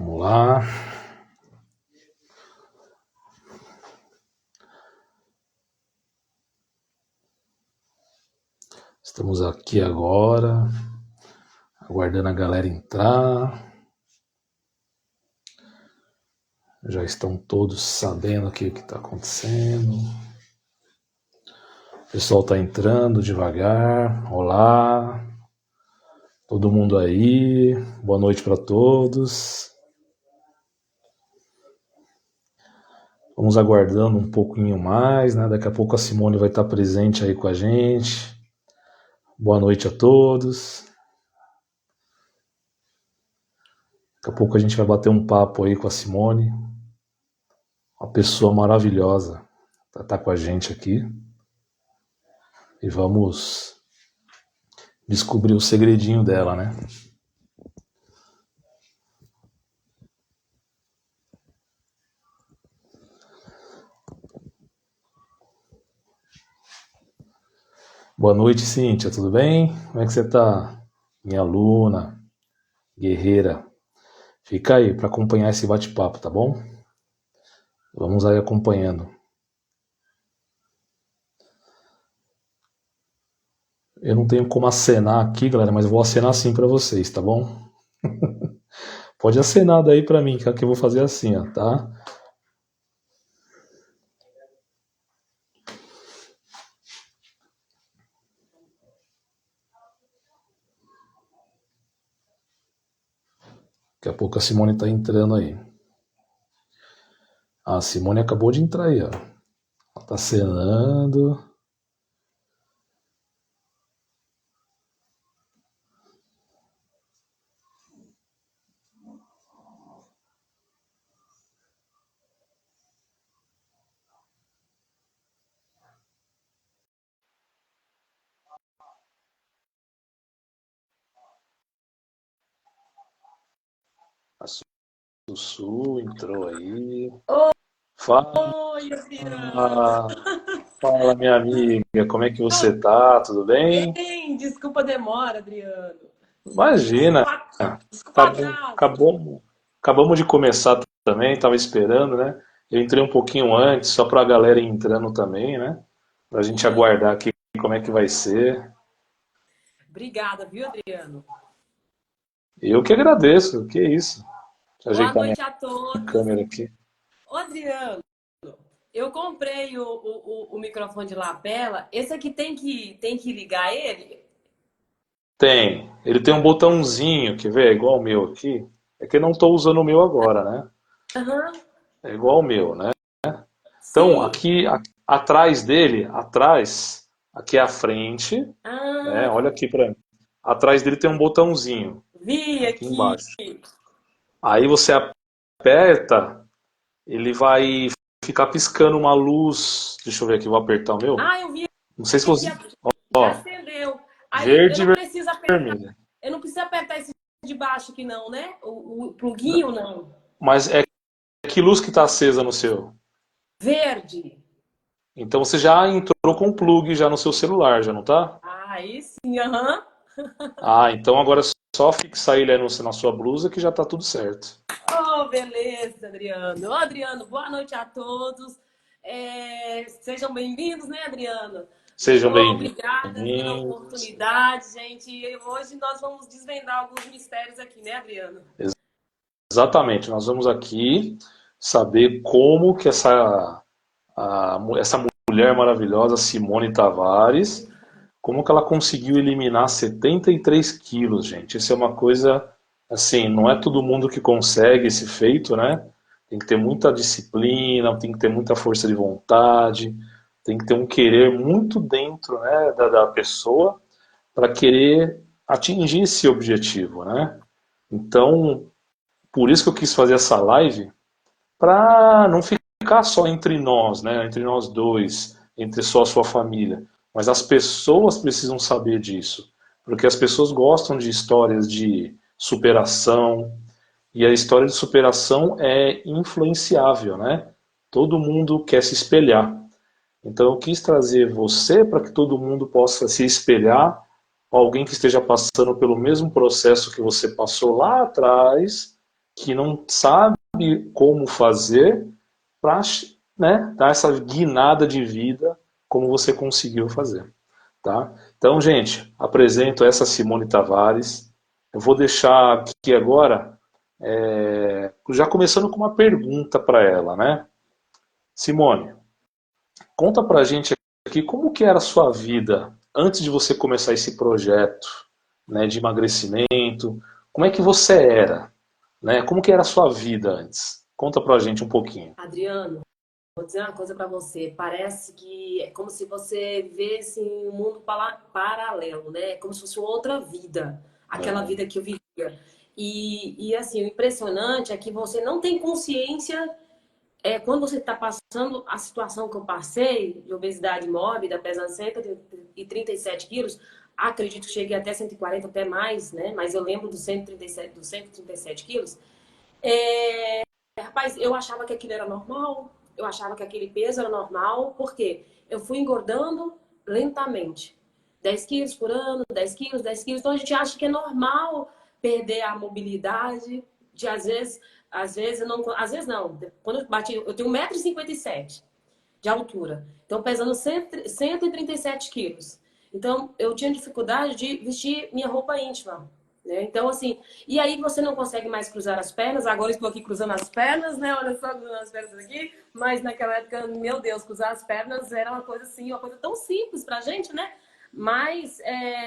Vamos lá. Estamos aqui agora, aguardando a galera entrar. Já estão todos sabendo aqui o que está acontecendo. O pessoal está entrando devagar. Olá, todo mundo aí. Boa noite para todos. Vamos aguardando um pouquinho mais, né? Daqui a pouco a Simone vai estar presente aí com a gente. Boa noite a todos. Daqui a pouco a gente vai bater um papo aí com a Simone. Uma pessoa maravilhosa para estar com a gente aqui. E vamos descobrir o segredinho dela, né? Boa noite, Cíntia, tudo bem? Como é que você tá? Minha aluna, guerreira. Fica aí para acompanhar esse bate-papo, tá bom? Vamos aí acompanhando. Eu não tenho como acenar aqui, galera, mas eu vou acenar sim para vocês, tá bom? Pode acenar daí para mim, que aqui eu vou fazer assim, ó, tá? Daqui a pouco a Simone tá entrando aí. A Simone acabou de entrar aí, ó. Ela tá acenando. A Sussu entrou aí. Fala, Oi, Adriano. fala, minha amiga, como é que você tá? Tudo bem? Bem, desculpa a demora, Adriano. Imagina, Desculpa, desculpa acabou, atraso. acabamos de começar também, tava esperando, né? Eu entrei um pouquinho antes, só para a galera ir entrando também, né? Pra gente aguardar aqui como é que vai ser. Obrigada, viu, Adriano? Eu que agradeço, que isso. Deixa eu Boa ajeitar minha noite a todos. câmera aqui. Ô, Adriano, eu comprei o microfone de lapela. Esse aqui tem que ligar ele? Tem, ele tem um botãozinho, quer ver? É igual o meu aqui. É que eu não estou usando o meu agora, né? Aham, É igual o meu, né? Então, sim. aqui atrás dele, atrás, aqui é a frente, né? Ah, Olha aqui para mim. Atrás dele tem um botãozinho, vi aqui aqui. embaixo. Aí você aperta, ele vai ficar piscando uma luz. Deixa eu ver aqui, vou apertar o meu. Ah, eu vi Não sei se aqui, você. já Ó, acendeu. Aí eu verde não e preciso apertar, vermelho. eu não preciso apertar esse de baixo aqui não, né? O pluguinho não. Mas é que luz que está acesa no seu? Verde. Então você já entrou com o plug já no seu celular, já não tá? Ah, aí sim, aham. Ah, então agora é só fixar ele aí na sua blusa que já tá tudo certo. Oh, beleza, Adriano. Ô, Adriano, boa noite a todos. Sejam bem-vindos, né, Adriano? Sejam Obrigada pela bem-vindos. oportunidade, gente. E hoje nós vamos desvendar alguns mistérios aqui, né, Adriano? Exatamente, nós vamos aqui saber como que essa mulher maravilhosa, Simone Tavares, como que ela conseguiu eliminar 73 quilos, gente. Isso é uma coisa, assim, não é todo mundo que consegue esse feito, né? Tem que ter muita disciplina, tem que ter muita força de vontade, tem que ter um querer muito dentro, né, da pessoa para querer atingir esse objetivo, né? Então, por isso que eu quis fazer essa live, para não ficar só entre nós, né? Entre nós dois, entre só a sua família. Mas as pessoas precisam saber disso. Porque as pessoas gostam de histórias de superação. E a história de superação é influenciável, né? Todo mundo quer se espelhar. Então eu quis trazer você para que todo mundo possa se espelhar, alguém que esteja passando pelo mesmo processo que você passou lá atrás, que não sabe como fazer para, né, dar essa guinada de vida como você conseguiu fazer, tá? Então, gente, apresento essa Simone Tavares. Eu vou deixar aqui agora, já começando com uma pergunta para ela, né? Simone, conta pra gente aqui como que era a sua vida antes de você começar esse projeto, né, de emagrecimento. Como é que você era, né? Como que era a sua vida antes? Conta pra gente um pouquinho. Adriano, vou dizer uma coisa para você. Parece que é como se você vivesse em um mundo paralelo, né? Como se fosse uma outra vida, aquela É. vida que eu vivia. E assim, o impressionante é que você não tem consciência quando você está passando a situação que eu passei, de obesidade mórbida, pesando 137 quilos, acredito que cheguei até 140, até mais, né? Mas eu lembro dos 137 quilos. Rapaz, eu achava que aquilo era normal, eu achava que aquele peso era normal, porque eu fui engordando lentamente. 10 quilos por ano, 10 quilos, 10 quilos. Então a gente acha que é normal perder a mobilidade, de às vezes eu não, às vezes não. Quando eu bati, eu tenho 1,57 m de altura. Então pesando 137 quilos. Então eu tinha dificuldade de vestir minha roupa íntima. Né? Então, assim, e aí você não consegue mais cruzar as pernas. Agora eu estou aqui cruzando as pernas, né? Olha só, cruzando as pernas aqui. Mas naquela época, meu Deus, cruzar as pernas era uma coisa assim, uma coisa tão simples pra gente, né? Mas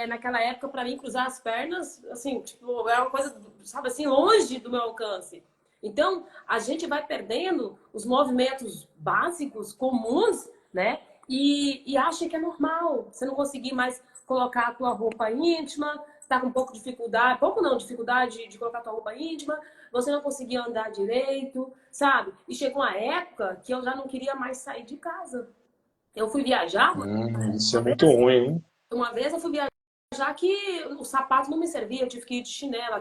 naquela época, pra mim, cruzar as pernas, assim, tipo, era uma coisa, sabe assim, longe do meu alcance. Então, a gente vai perdendo os movimentos básicos, comuns, né? E acha que é normal. Você não conseguir mais colocar a tua roupa íntima, tá com um pouco de dificuldade, pouco não, dificuldade de colocar tua roupa íntima, você não conseguia andar direito, sabe? E chegou uma época que eu já não queria mais sair de casa. Eu fui viajar, Isso é uma muito vez, ruim, hein? uma vez eu fui viajar que o sapato não me servia, eu tive que ir de chinelo,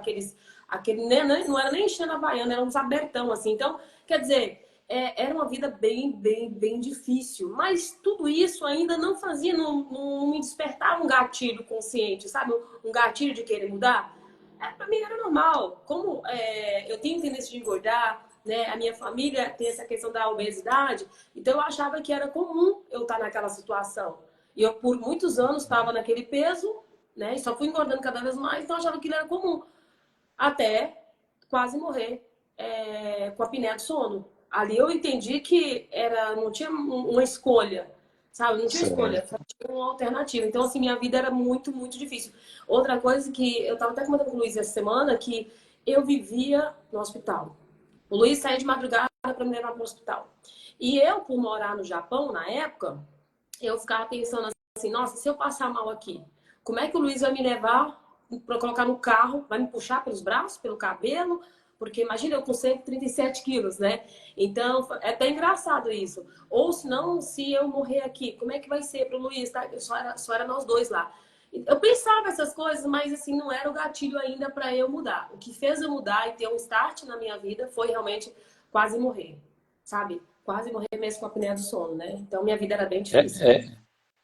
não era nem chinelo havaiano, era uns abertão assim. Então, quer dizer, era uma vida bem difícil. Mas tudo isso ainda não fazia, não me despertava um gatilho consciente, sabe? Um gatilho de querer mudar. Pra mim era normal. Como eu tenho tendência de engordar, né? A minha família tem essa questão da obesidade, então eu achava que era comum eu estar naquela situação. E eu, por muitos anos, estava naquele peso, né? E só fui engordando cada vez mais, então eu achava que ele era comum. Até quase morrer com a apneia do sono. Ali eu entendi que não tinha uma escolha, sabe? Não tinha escolha, Certo. só tinha uma alternativa. Então, assim, minha vida era muito difícil. Outra coisa que eu estava até comentando com o Luiz essa semana, que eu vivia no hospital. O Luiz saía de madrugada para me levar para o hospital. E eu, por morar no Japão na época, eu ficava pensando assim, nossa, se eu passar mal aqui, como é que o Luiz vai me levar para colocar no carro, vai me puxar pelos braços, pelo cabelo? Porque imagina eu com 137 quilos, né? Então, é até engraçado isso. Ou se não, se eu morrer aqui, como é que vai ser para o Luiz? Tá? Só era nós dois lá. Eu pensava essas coisas, mas assim, não era o gatilho ainda para eu mudar. O que fez eu mudar e ter um start na minha vida foi realmente quase morrer, sabe? Quase morrer mesmo com a apneia do sono, né? Então, minha vida era bem difícil. É,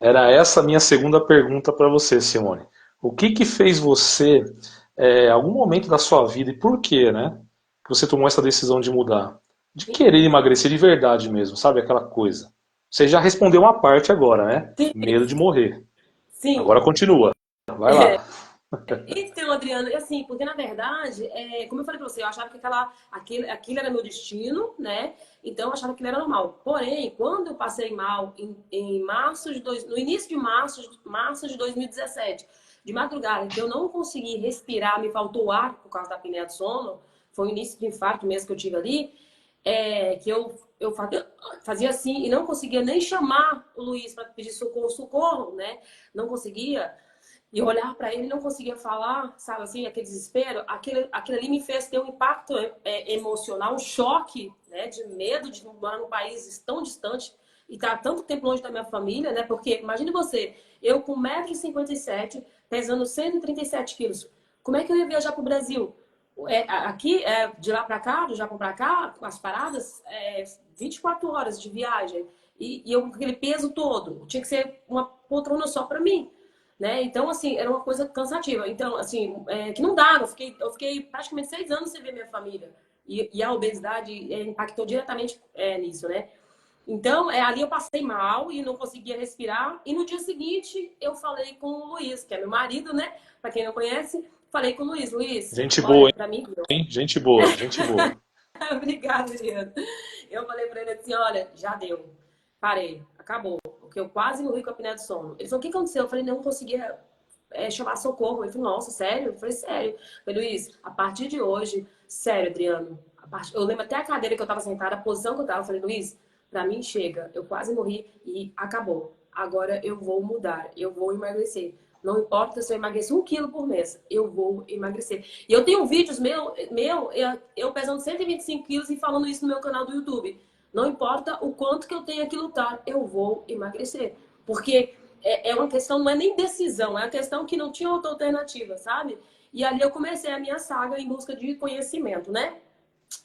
era essa a minha segunda pergunta para você, Simone. O que que fez você, algum momento da sua vida, e por quê, né? Que você tomou essa decisão de mudar? De querer emagrecer de verdade mesmo, sabe? Aquela coisa. Você já respondeu uma parte agora, né? Medo de morrer. Sim, Agora continua. Vai lá. então, Adriana, assim, porque na verdade, como eu falei pra você, eu achava que aquilo era meu destino, né? Então eu achava que aquilo era normal. Porém, quando eu passei mal em no início de março de 2017, de madrugada, que eu não consegui respirar, me faltou ar por causa da apneia do sono, foi o início de infarto mesmo que eu tive ali, que eu fazia assim e não conseguia nem chamar o Luiz para pedir socorro, né? Não conseguia. E eu olhar para ele e não conseguia falar, sabe assim, aquele desespero. Aquilo ali me fez ter um impacto emocional, um choque, né, de medo de morar num país tão distante e estar tanto tempo longe da minha família, né? Porque imagine você, eu com 1,57 m, pesando 137 quilos. Como é que eu ia viajar para o Brasil? Aqui, de lá para cá, do Japão para cá, com as paradas, 24 horas de viagem. E eu com aquele peso todo. Tinha que ser uma poltrona só para mim. Né? Então, assim, era uma coisa cansativa. Então, assim, que não dava. Eu fiquei praticamente 6 anos sem ver minha família. E a obesidade impactou diretamente nisso, né? Então, ali eu passei mal e não conseguia respirar. E no dia seguinte, eu falei com o Luiz, que é meu marido, né? Pra quem não conhece, falei com o Luiz. Luiz, Gente olha, boa, pra mim, hein? Gente boa, gente boa. obrigada, Adriano. Eu falei pra ele assim, olha, já deu. Parei, acabou. Porque eu quase morri com a apneia do sono. Ele falou, o que aconteceu? Eu falei, não conseguia chamar socorro. Ele falou, nossa, sério? Eu falei, sério. Eu falei, Luiz, a partir de hoje, sério, Adriano. Eu lembro até a cadeira que eu tava sentada, a posição que eu tava. Eu falei, Luiz, pra mim chega. Eu quase morri e acabou. Agora eu vou mudar, eu vou emagrecer. Não importa se eu emagrecer 1 quilo por mês, eu vou emagrecer. E eu tenho vídeos eu pesando 125 quilos e falando isso no meu canal do YouTube. Não importa o quanto que eu tenha que lutar, eu vou emagrecer. Porque é uma questão, não é nem decisão, é uma questão que não tinha outra alternativa, sabe? E ali eu comecei a minha saga em busca de conhecimento, né?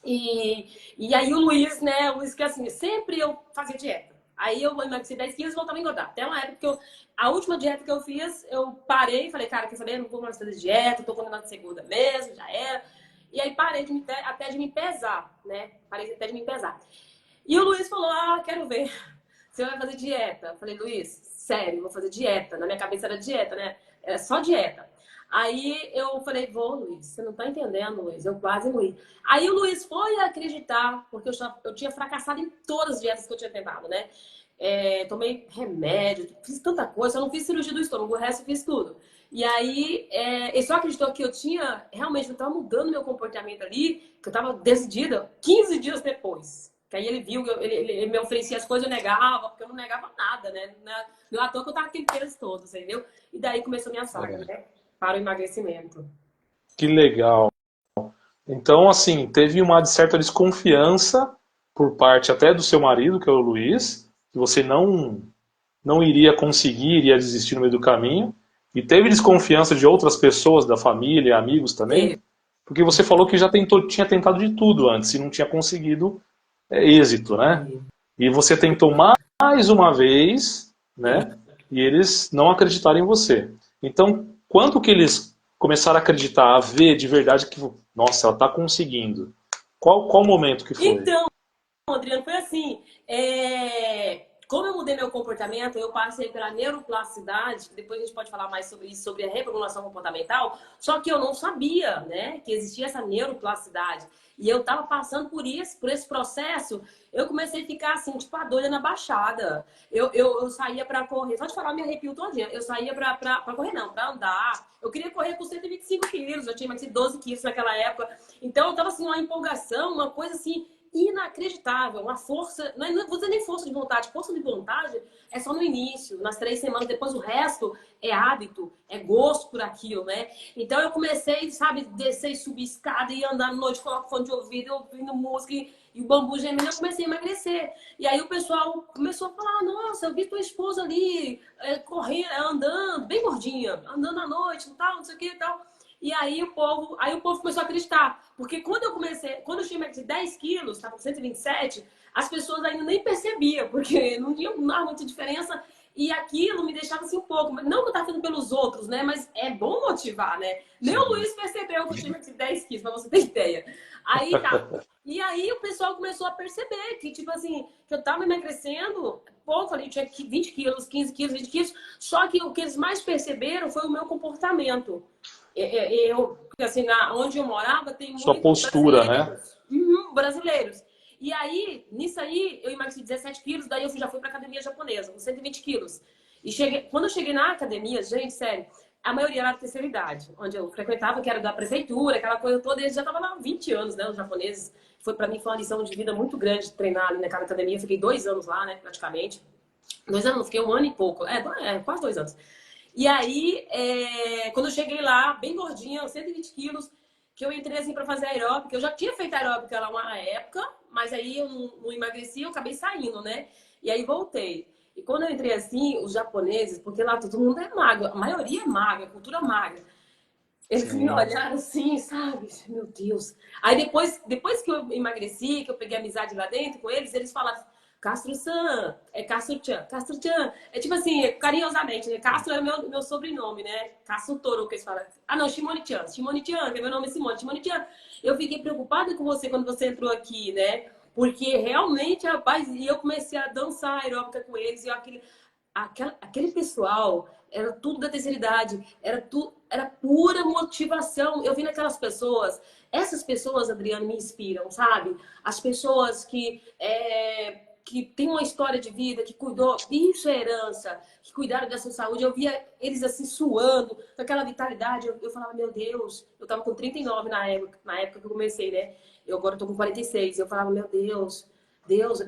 E aí o Luiz, né? O Luiz que assim, sempre eu fazia dieta. Aí eu emagreci 10 quilos e voltava a engordar. Até uma época que a última dieta que eu fiz, eu parei e falei, cara, quer saber? Não vou mais fazer dieta, tô condenado de segunda mesmo, já era. E aí parei até de me pesar, né? Parei até de me pesar. E o Luiz falou, quero ver. Você vai fazer dieta? Eu falei, Luiz, sério, vou fazer dieta. Na minha cabeça era dieta, né? Era só dieta. Aí eu falei, vou, Luiz, você não tá entendendo, Luiz, eu quase morri. Aí o Luiz foi acreditar, porque eu tinha fracassado em todas as dietas que eu tinha tentado, né? Tomei remédio, fiz tanta coisa, eu não fiz cirurgia do estômago, o resto eu fiz tudo. E aí, ele só acreditou que realmente, eu tava mudando meu comportamento ali, que eu tava decidida 15 dias depois. Que aí ele viu, ele me oferecia as coisas, eu negava, porque eu não negava nada, né? Não é à toa que eu tava aquele peso todo, entendeu? E daí começou a minha saga, É, né? Para o emagrecimento. que legal. Então, assim, teve uma certa desconfiança por parte até do seu marido, que é o Luiz, que você não iria conseguir, iria desistir no meio do caminho. E teve desconfiança de outras pessoas, da família, amigos também, Teve. porque você falou que já tinha tentado de tudo antes e não tinha conseguido êxito, né? E você tentou mais uma vez, né? E eles não acreditaram em você. Então, quando que eles começaram a acreditar, a ver de verdade que, nossa, ela está conseguindo? Qual momento que foi? Então, Adriano, foi assim. Como eu mudei meu comportamento, eu passei pela neuroplasticidade, depois a gente pode falar mais sobre isso, sobre a reprogramação comportamental, só que eu não sabia, né, que existia essa neuroplasticidade. E eu tava passando por esse processo, eu comecei a ficar assim, tipo, a doida na baixada. Eu saía pra correr, só de falar, me arrepio todinha. Eu saía pra correr, não, pra andar. Eu queria correr com 125 quilos, eu tinha mais de 12 quilos naquela época. Então eu tava assim, uma empolgação, uma coisa assim, inacreditável, uma força, não vou dizer nem força de vontade é só no início, nas 3 semanas, depois o resto é hábito, é gosto por aquilo, né? Então eu comecei, sabe, descer e subir escada e andar à noite, coloco fone de ouvido, ouvindo música e o bambu gemendo, eu comecei a emagrecer. E aí o pessoal começou a falar, nossa, eu vi tua esposa ali correndo, andando, bem gordinha, andando à noite e tal, não sei o que e tal. E aí o povo começou a acreditar. Porque quando eu tinha 10 quilos, estava com 127, as pessoas ainda nem percebiam, porque não tinha muita diferença. E aquilo me deixava assim um pouco. Não que eu estava fazendo pelos outros, né? Mas é bom motivar, né? Nem o Sim. Luiz percebeu que eu tinha 10 quilos, pra você ter ideia. Aí tá. E aí o pessoal começou a perceber que, tipo assim, que eu tava emagrecendo pouco ali, tinha 20 quilos, 15 quilos, 20 quilos. Só que o que eles mais perceberam foi o meu comportamento. Assim, onde eu morava, tem Sua muitos postura, né? brasileiros. Brasileiros. E aí, nisso aí, eu emagreci 17 quilos, daí eu já fui pra academia japonesa, com 120 quilos. Quando eu cheguei na academia, gente, sério, a maioria era da terceira idade, onde eu frequentava, que era da prefeitura, aquela coisa toda, eles já estavam lá há 20 anos, né, os japoneses. Pra mim, foi uma lição de vida muito grande treinar ali naquela academia. Eu fiquei 2 anos lá, né, praticamente. 2 anos, fiquei 1 ano e pouco. Quase 2 anos. E aí, quando eu cheguei lá, bem gordinha, 120 quilos, que eu entrei assim pra fazer aeróbica. Eu já tinha feito aeróbica lá uma época, mas aí eu não emagreci, eu acabei saindo, né? E aí voltei. E quando eu entrei assim, os japoneses, porque lá todo mundo é magro, a maioria é magra, cultura magra. Eles me Sim. olharam assim, sabe? Meu Deus. Aí depois que eu emagreci, que eu peguei amizade lá dentro com eles, eles falaram, Castro-san, é Castro-chan, Castro-chan. É tipo assim, carinhosamente, né? Castro é meu sobrenome, né? Castro Toro, que eles falam. Ah, não, Shimone-chan, Shimone-chan, que é meu nome é Simone, Shimone-chan. Eu fiquei preocupada com você quando você entrou aqui, né? Porque realmente, rapaz, e eu comecei a dançar aeróbica com eles e aquele pessoal era tudo da terceira idade, era pura motivação. Eu vi naquelas pessoas, essas pessoas, Adriano, me inspiram, sabe? As pessoas que têm uma história de vida, que cuidou, isso é herança, que cuidaram da sua saúde. Eu via eles assim suando, com aquela vitalidade. Eu falava, meu Deus, eu tava com 39 na época que eu comecei, né? Eu agora tô com 46. Eu falava, meu Deus,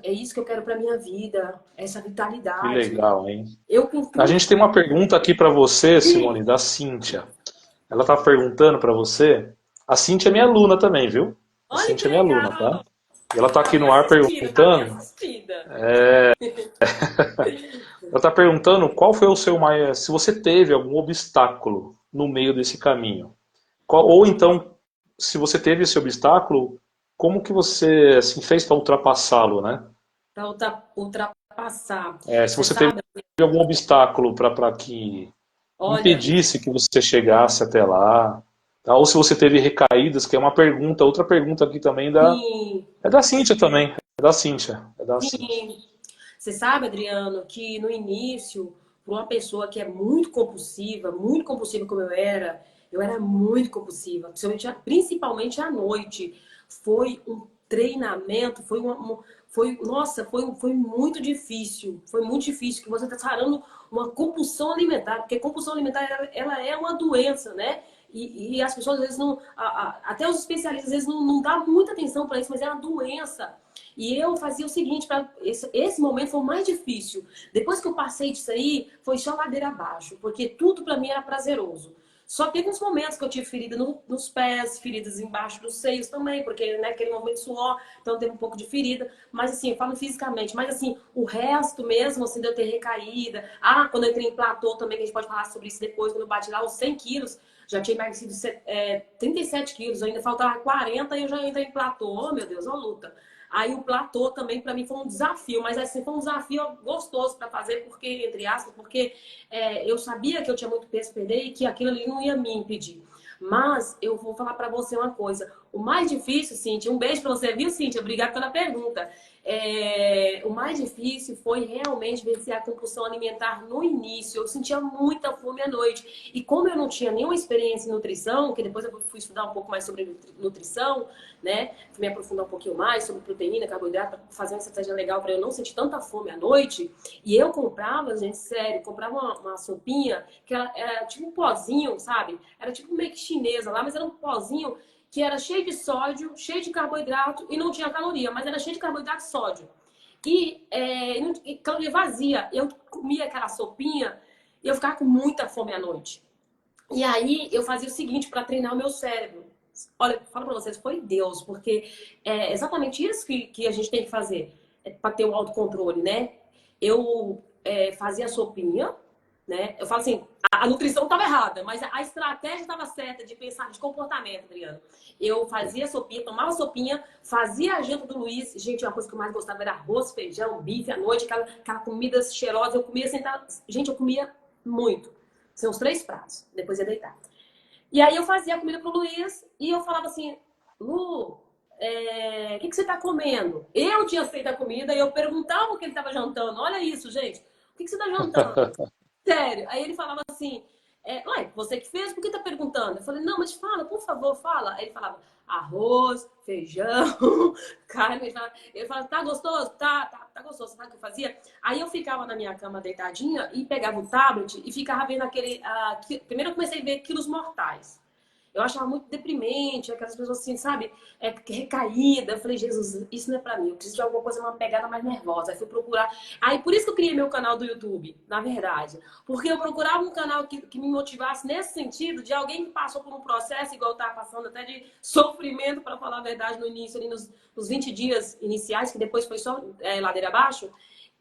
é isso que eu quero para minha vida, essa Que vitalidade. legal, hein? Eu com A 30. gente tem uma pergunta aqui para você, Simone, da Cíntia. Ela tá perguntando para você. A Cíntia é minha aluna também, viu? A Olha que Cíntia é minha aluna, tá? legal. E ela tá Tá aqui me no ar assistindo, tá me perguntando. assistindo. Ela tá perguntando qual foi o seu maior. Se você teve algum obstáculo no meio desse caminho. Ou então, se você teve esse obstáculo, como que você assim, fez para ultrapassá-lo, né? Para ultrapassar. Se Você você teve sabe, algum obstáculo para que olha, impedisse que você chegasse até lá, tá? Ou se você teve recaídas, que é uma pergunta, outra pergunta aqui também sim, é da Cíntia também, é da Cíntia, é da Cíntia. sim. Você sabe, Adriano, que no início, para uma pessoa que é muito compulsiva como eu era muito compulsiva, principalmente à noite. Foi um treinamento, nossa, foi muito difícil. Foi muito difícil, que você está sarando uma compulsão alimentar, porque compulsão alimentar ela é uma doença, né? E as pessoas às vezes não, até os especialistas às vezes não dão muita atenção para isso, mas é uma doença. E eu fazia o seguinte, esse momento foi o mais difícil. Depois que eu passei disso aí, foi só ladeira abaixo, porque tudo para mim era prazeroso. Só teve uns momentos que eu tive ferida nos pés, feridas embaixo dos seios também, porque naquele momento de suor, então teve um pouco de ferida. Mas assim, eu falo fisicamente. Mas assim, o resto mesmo, assim, de eu ter recaída. Ah, quando eu entrei em platô também, que a gente pode falar sobre isso depois, quando eu bati lá os 100 quilos, já tinha emagrecido 37 quilos, ainda faltava 40 e eu já entrei em platô. Oh, meu Deus, ó luta. Aí o platô também para mim foi um desafio, mas assim, foi um desafio gostoso para fazer, porque, entre aspas, porque eu sabia que eu tinha muito peso a perder e que aquilo ali não ia me impedir. Mas eu vou falar para você uma coisa. O mais difícil, Cíntia, um beijo para você, viu, Cíntia? Obrigada pela pergunta. O mais difícil foi realmente vencer a compulsão alimentar no início. Eu sentia muita fome à noite. E como eu não tinha nenhuma experiência em nutrição, que depois eu fui estudar um pouco mais sobre nutrição, né? Fui me aprofundar um pouquinho mais sobre proteína, carboidrato, para fazer uma estratégia legal para eu não sentir tanta fome à noite. E eu comprava, gente, sério, comprava uma sopinha que era tipo um pozinho, sabe? Era tipo meio que chinesa lá, mas era um pozinho que era cheio de sódio, cheio de carboidrato e não tinha caloria, mas era cheio de carboidrato e sódio. E caloria vazia. Eu comia aquela sopinha e eu ficava com muita fome à noite. E aí eu fazia o seguinte para treinar o meu cérebro. Olha, falo para vocês, foi Deus, porque é exatamente isso que a gente tem que fazer para ter o autocontrole, né? Eu fazia a sopinha, né? Eu falo assim, a nutrição estava errada, mas a estratégia estava certa de pensar de comportamento, Adriano. Eu fazia sopinha, tomava sopinha, fazia a janta do Luiz. Gente, uma coisa que eu mais gostava era arroz, feijão, bife à noite, aquela comida cheirosa. Eu comia sentada. Gente, eu comia muito. São os 3 pratos. Depois ia deitar. E aí eu fazia a comida pro Luiz e eu falava assim, Lu, o que você tá comendo? Eu tinha feito a comida e eu perguntava o que ele tava jantando. Olha isso, gente. O que você tá jantando? Sério. Aí ele falava assim, ué, você que fez, por que tá perguntando? Eu falei, não, mas fala, por favor, fala. Aí ele falava, arroz, feijão, carne. Ele falava, tá gostoso? Tá gostoso. Sabe o que eu fazia? Aí eu ficava na minha cama deitadinha e pegava o tablet e ficava vendo primeiro eu comecei a ver Quilos Mortais. Eu achava muito deprimente, aquelas pessoas assim, sabe? Recaída. Eu falei, Jesus, isso não é pra mim. Eu preciso de alguma coisa, uma pegada mais nervosa. Aí fui procurar. Aí por isso que eu criei meu canal do YouTube, na verdade. Porque eu procurava um canal que me motivasse nesse sentido, de alguém que passou por um processo, igual eu tava passando, até de sofrimento, para falar a verdade, no início, ali nos 20 dias iniciais, que depois foi só ladeira abaixo.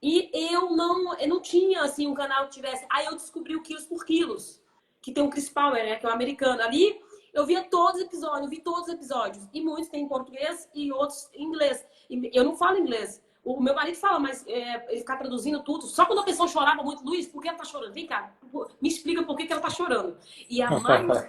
E eu não tinha, assim, um canal que tivesse. Aí eu descobri o Quilos por Quilos, que tem o Chris Power, né? Que é um americano. Ali eu via todos os episódios, vi todos os episódios. E muitos tem em português e outros em inglês. E eu não falo inglês. O meu marido fala, mas ele fica traduzindo tudo. Só quando a pessoa chorava muito, Luiz, por que ela tá chorando? Vem cá, me explica por que ela tá chorando. E a mais...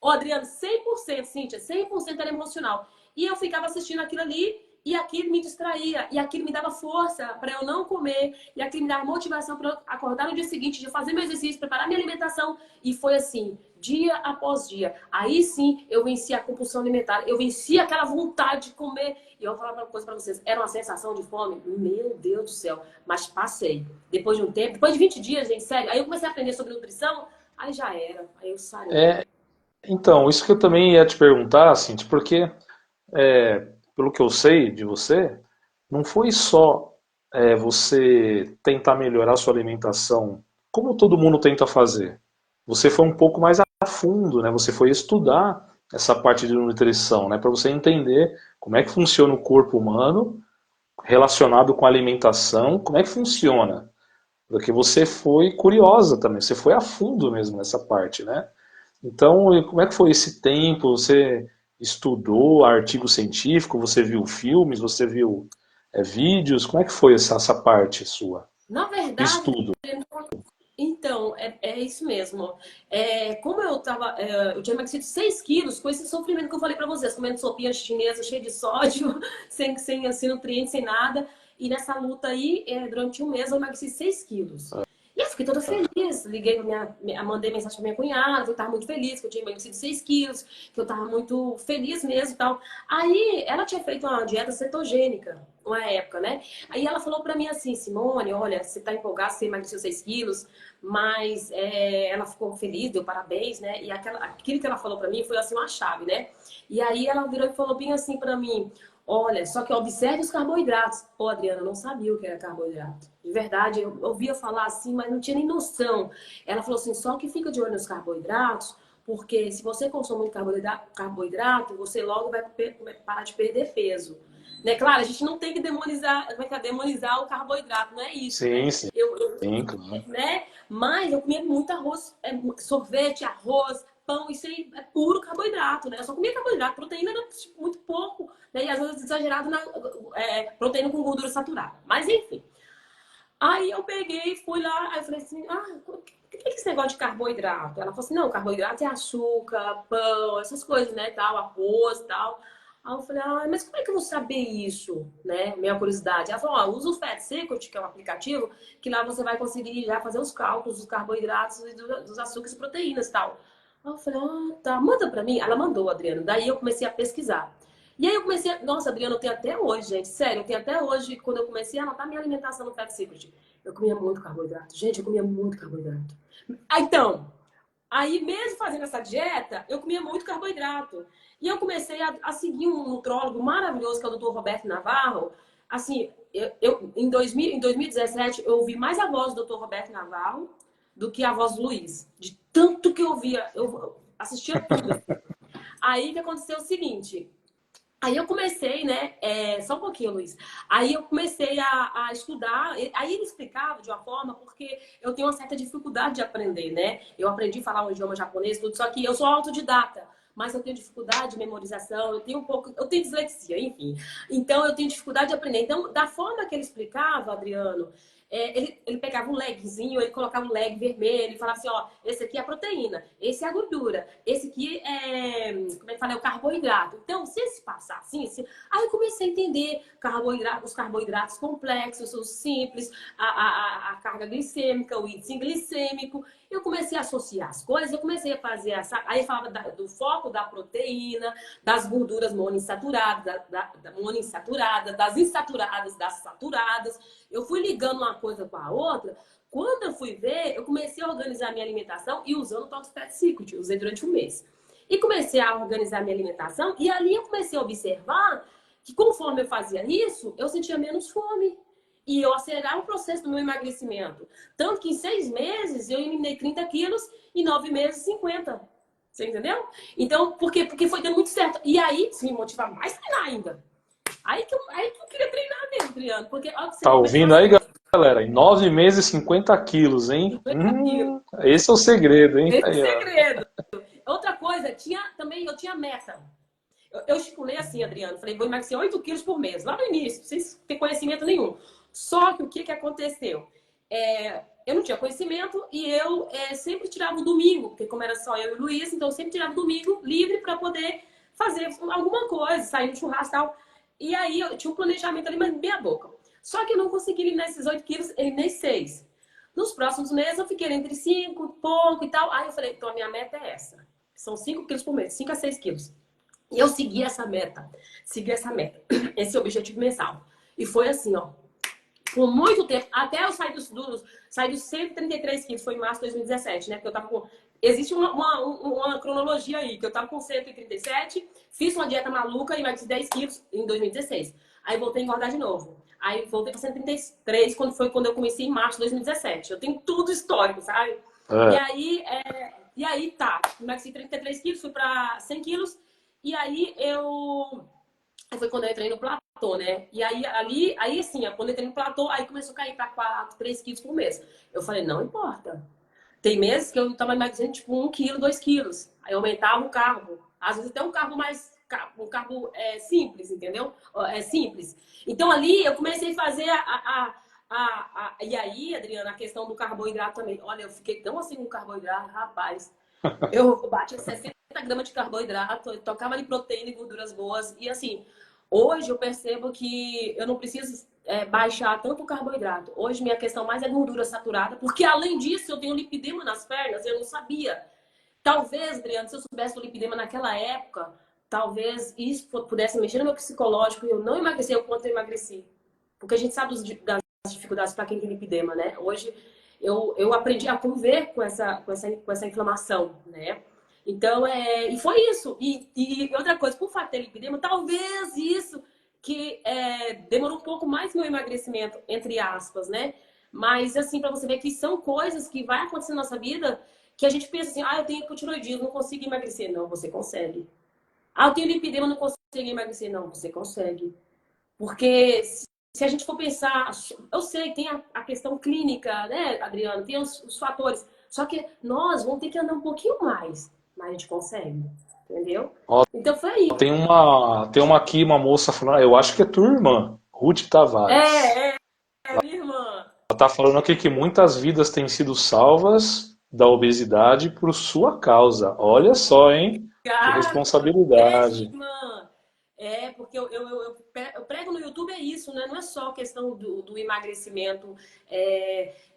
Ô, Adriano, 100%, Cíntia, 100% era emocional. E eu ficava assistindo aquilo ali e aquilo me distraía. E aquilo me dava força para eu não comer. E aquilo me dava motivação para eu acordar no dia seguinte, de fazer meu exercício, preparar minha alimentação. E foi assim, dia após dia. Aí sim, eu venci a compulsão alimentar. Eu venci aquela vontade de comer. E eu vou falar uma coisa para vocês. Era uma sensação de fome? Meu Deus do céu. Mas passei. Depois de um tempo, depois de 20 dias, gente, sério. Aí eu comecei a aprender sobre nutrição. Aí já era. Aí eu saí. Então, isso que eu também ia te perguntar, assim, porque, pelo que eu sei de você, não foi só você tentar melhorar a sua alimentação, como todo mundo tenta fazer. Você foi um pouco mais a fundo, né? Você foi estudar essa parte de nutrição, né? Para você entender como é que funciona o corpo humano relacionado com a alimentação, como é que funciona. Porque você foi curiosa também, você foi a fundo mesmo nessa parte, né? Então, e como é que foi esse tempo? Você estudou artigo científico? Você viu filmes? Você viu vídeos? Como é que foi essa parte sua Na de verdade, estudo? então, é isso mesmo. Como eu tinha emagrecido 6 quilos com esse sofrimento que eu falei pra vocês, comendo sopinha chinesa cheia de sódio, sem assim, nutrientes, sem nada. E nessa luta aí, durante um mês, eu emagreci 6 quilos. E eu fiquei toda feliz. Liguei mandei mensagem pra minha cunhada, que eu tava muito feliz, que eu tinha emagrecido 6 quilos, que eu tava muito feliz mesmo e tal. Aí, ela tinha feito uma dieta cetogênica, uma época, né? Aí ela falou pra mim assim, Simone, olha, você tá empolgada, você emagreceu 6 quilos, mas ela ficou feliz, deu parabéns, né? E aquilo que ela falou pra mim foi assim uma chave, né? E aí ela virou e falou bem assim pra mim, olha, só que observe os carboidratos. Pô, Adriana, eu não sabia o que era carboidrato. De verdade, eu ouvia falar assim, mas não tinha nem noção. Ela falou assim, só que fica de olho nos carboidratos, porque se você consome muito carboidrato, você logo vai parar de perder peso. Né? Claro, a gente não tem que demonizar o carboidrato, não é isso, né? Sim, sim, sim, claro. Né? Mas eu comia muito arroz, sorvete, arroz, pão, isso aí é puro carboidrato, né? Eu só comia carboidrato, proteína era tipo, muito pouco, né? E às vezes exagerado na proteína com gordura saturada. Mas enfim. Aí eu peguei, fui lá, aí eu falei assim, o que é esse negócio de carboidrato? Ela falou assim, não, carboidrato é açúcar, pão, essas coisas, né, tal, arroz, tal. Aí eu falei, mas como é que eu vou saber isso, né? Minha curiosidade. Ela falou, usa o Fat Secret, que é um aplicativo, que lá você vai conseguir já fazer os cálculos dos carboidratos e dos açúcares e proteínas e tal. Aí eu falei, tá, manda pra mim. Ela mandou, Adriano. Daí eu comecei a pesquisar. E aí eu comecei Nossa, Adriano, eu tenho até hoje, gente. Sério, eu tenho até hoje, quando eu comecei a anotar minha alimentação no Fat Secret, eu comia muito carboidrato. Gente, eu comia muito carboidrato. Então, aí mesmo fazendo essa dieta, eu comia muito carboidrato. E eu comecei a seguir um nutrólogo maravilhoso, que é o Dr. Roberto Navarro. Assim, em 2017, eu ouvi mais a voz do Dr. Roberto Navarro do que a voz do Luiz. De tanto que eu ouvia, eu assistia tudo. Aí que aconteceu o seguinte... Aí eu comecei, né? Só um pouquinho, Luiz. Aí eu comecei a estudar. Aí ele explicava de uma forma, porque eu tenho uma certa dificuldade de aprender, né? Eu aprendi a falar o idioma japonês, tudo, só que eu sou autodidata. Mas eu tenho dificuldade de memorização, eu tenho dislexia, enfim. Então eu tenho dificuldade de aprender. Então, da forma que ele explicava, Adriano, ele pegava um legzinho, ele colocava um leg vermelho e falava assim, ó, esse aqui é a proteína, esse é a gordura, esse aqui como é que fala? É o carboidrato. Então, se esse passar assim, aí eu comecei a entender os carboidratos complexos, os simples, a carga glicêmica, o índice glicêmico. Eu comecei a associar as coisas, eu comecei a fazer aí falava do foco da proteína, das gorduras monoinsaturadas, monoinsaturadas, das insaturadas, das saturadas. Eu fui ligando uma coisa com a outra. Quando eu fui ver, eu comecei a organizar minha alimentação e usando o Total Fat Secret. Usei durante um mês. E comecei a organizar minha alimentação e ali eu comecei a observar que conforme eu fazia isso, eu sentia menos fome. E eu acelerava o processo do meu emagrecimento. Tanto que em 6 meses eu eliminei 30 quilos e 9 meses 50. Você entendeu? Então, porque foi dando muito certo. E aí, se me motivar mais a treinar ainda. Aí que eu queria treinar mesmo, Adriano. Porque ó, você Tá começou ouvindo aí, galera? Em 9 meses, 50 quilos, hein? 50 quilos. Esse é o segredo, hein? Esse é o Aí, ó. segredo. Outra coisa, eu tinha meta. Eu estipulei assim, Adriano, falei, vou emagrecer 8 quilos por mês, lá no início, sem ter conhecimento nenhum. Só que o que aconteceu? Eu não tinha conhecimento e eu sempre tirava o domingo, porque como era só eu e o Luiz, então eu sempre tirava o domingo livre para poder fazer alguma coisa, sair no churrasco e tal. E aí eu tinha um planejamento ali, mas meia boca. Só que eu não consegui eliminar esses 8 quilos, eliminei 6. Nos próximos meses eu fiquei entre 5, pouco e tal. Aí eu falei, então a minha meta é essa. São 5 quilos por mês, 5 a 6 quilos. E eu segui essa meta, esse objetivo mensal. E foi assim, ó, por muito tempo, até eu sair dos 133 quilos, foi em março de 2017, né? Porque eu tava com... Existe uma cronologia aí, que eu tava com 137, fiz uma dieta maluca e emagreci 10 quilos em 2016. Aí voltei a engordar de novo. Aí voltei para 133, quando eu comecei em março de 2017. Eu tenho tudo histórico, sabe? E aí, tá, emagreci 33 quilos, fui para 100 quilos. E aí Aí foi quando eu entrei no platô, né? E aí assim, quando eu entrei no platô, aí começou a cair para 4, 3 quilos por mês. Eu falei, não importa. Tem meses que eu tava emagrecendo tipo 1 quilo, 2 quilos. Aí eu aumentava o carbo. Às vezes até um carbo mais... Um carbo simples, entendeu? É simples. Então ali eu comecei a fazer E aí, Adriana, a questão do carboidrato também. Olha, eu fiquei tão assim com carboidrato, rapaz. Eu bati 60 gramas de carboidrato, eu tocava ali proteína e gorduras boas. E assim, hoje eu percebo que eu não preciso baixar tanto o carboidrato. Hoje minha questão mais é gordura saturada, porque além disso eu tenho lipidema nas pernas, eu não sabia. Talvez, Adriano, se eu soubesse do lipidema naquela época, talvez isso pudesse mexer no meu psicológico e eu não emagrecer o quanto eu emagreci. Porque a gente sabe das dificuldades para quem tem lipidema, né? Hoje eu aprendi a conviver com essa inflamação, né? Então, e foi isso. E outra coisa, por fato de ter lipidema, talvez isso que demorou um pouco mais meu emagrecimento, entre aspas, né? Mas, assim, para você ver que são coisas que vai acontecer na nossa vida que a gente pensa assim, eu tenho hipotiroidismo, não consigo emagrecer. Não, você consegue. Eu tenho lipidema, não consigo emagrecer. Não, você consegue. Porque se a gente for pensar, eu sei, tem a questão clínica, né, Adriano? Tem os fatores. Só que nós vamos ter que andar um pouquinho mais. Mas a gente consegue. Entendeu? Ó, Então foi aí. tem uma aqui, uma moça falando, eu acho que é tua irmã, Ruth Tavares. Minha irmã. Ela tá falando aqui que muitas vidas têm sido salvas da obesidade por sua causa. Olha só, hein? Que Cara, responsabilidade. irmã. Porque eu prego no YouTube, é isso, né? Não é só questão do emagrecimento.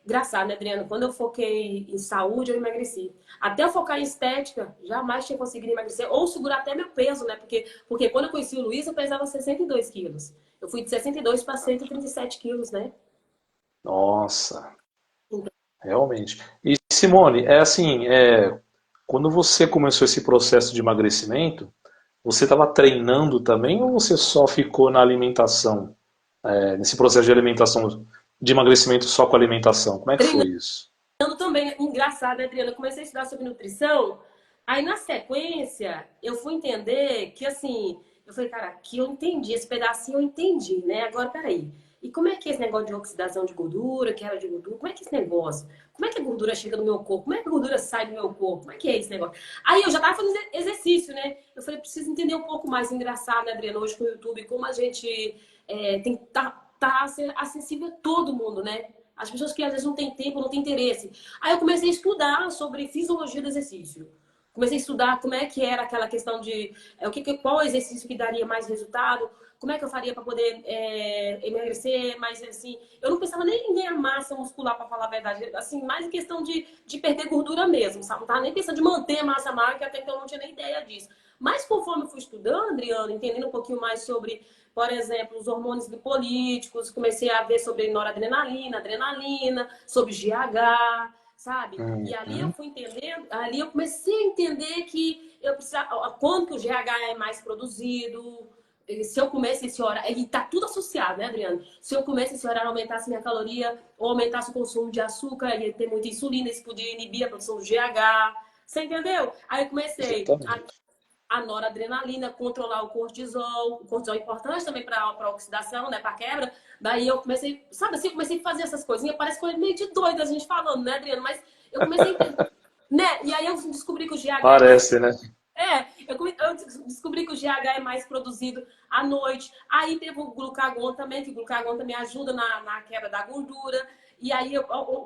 Engraçado, né, Adriano? Quando eu foquei em saúde, eu emagreci. Até eu focar em estética, jamais tinha conseguido emagrecer ou segurar até meu peso, né? Porque quando eu conheci o Luiz, eu pesava 62 quilos. Eu fui de 62 para 137 quilos, né? Nossa, realmente. E Simone, quando você começou esse processo de emagrecimento, você estava treinando também ou você só ficou na alimentação, nesse processo de alimentação, de emagrecimento só com alimentação? Como é que foi isso? Também, engraçado, né, Adriana? Eu comecei a estudar sobre nutrição, aí na sequência eu fui entender que assim, eu falei, cara, aqui eu entendi, esse pedacinho eu entendi, né? Agora, peraí. E como é que é esse negócio de oxidação de gordura, quebra de gordura? Como é que é esse negócio? Como é que a gordura chega no meu corpo? Como é que a gordura sai do meu corpo? Como é que é esse negócio? Aí eu já tava fazendo exercício, né? Eu falei, preciso entender um pouco mais. Engraçado, né, Adriana? Hoje com o YouTube, como a gente tem que tá acessível a todo mundo, né? As pessoas que às vezes não têm tempo, não têm interesse. Aí eu comecei a estudar sobre fisiologia do exercício. Comecei a estudar como é que era aquela questão de qual exercício que daria mais resultado, como é que eu faria para poder emagrecer, mas assim, eu não pensava nem em ganhar massa muscular, para falar a verdade, assim, mais em questão de perder gordura mesmo, sabe? Não estava nem pensando de manter a massa magra, que até então eu não tinha nem ideia disso. Mas conforme eu fui estudando, Adriana, entendendo um pouquinho mais sobre, por exemplo, os hormônios lipolíticos, comecei a ver sobre noradrenalina, adrenalina, sobre GH, sabe? E ali eu Uhum. fui entendendo, ali eu comecei a entender que eu precisava, quando que o GH é mais produzido, se eu comesse esse horário, e tá tudo associado, né, Adriano? Se eu comesse esse horário, aumentasse minha caloria, ou aumentasse o consumo de açúcar, ia ter muita insulina, isso podia inibir a produção do GH, você entendeu? Aí eu comecei Exatamente. a noradrenalina, controlar o cortisol é importante também para oxidação, né, para quebra. Daí eu comecei, sabe assim, eu comecei a fazer essas coisinhas, parece coisa meio de doida a gente falando, né, Adriano? Mas eu comecei a entender, né? E aí eu descobri que o GH é mais Parece, né? Eu descobri que o GH é mais produzido à noite. Aí teve o glucagon também, que o glucagon também ajuda na quebra da gordura. E aí,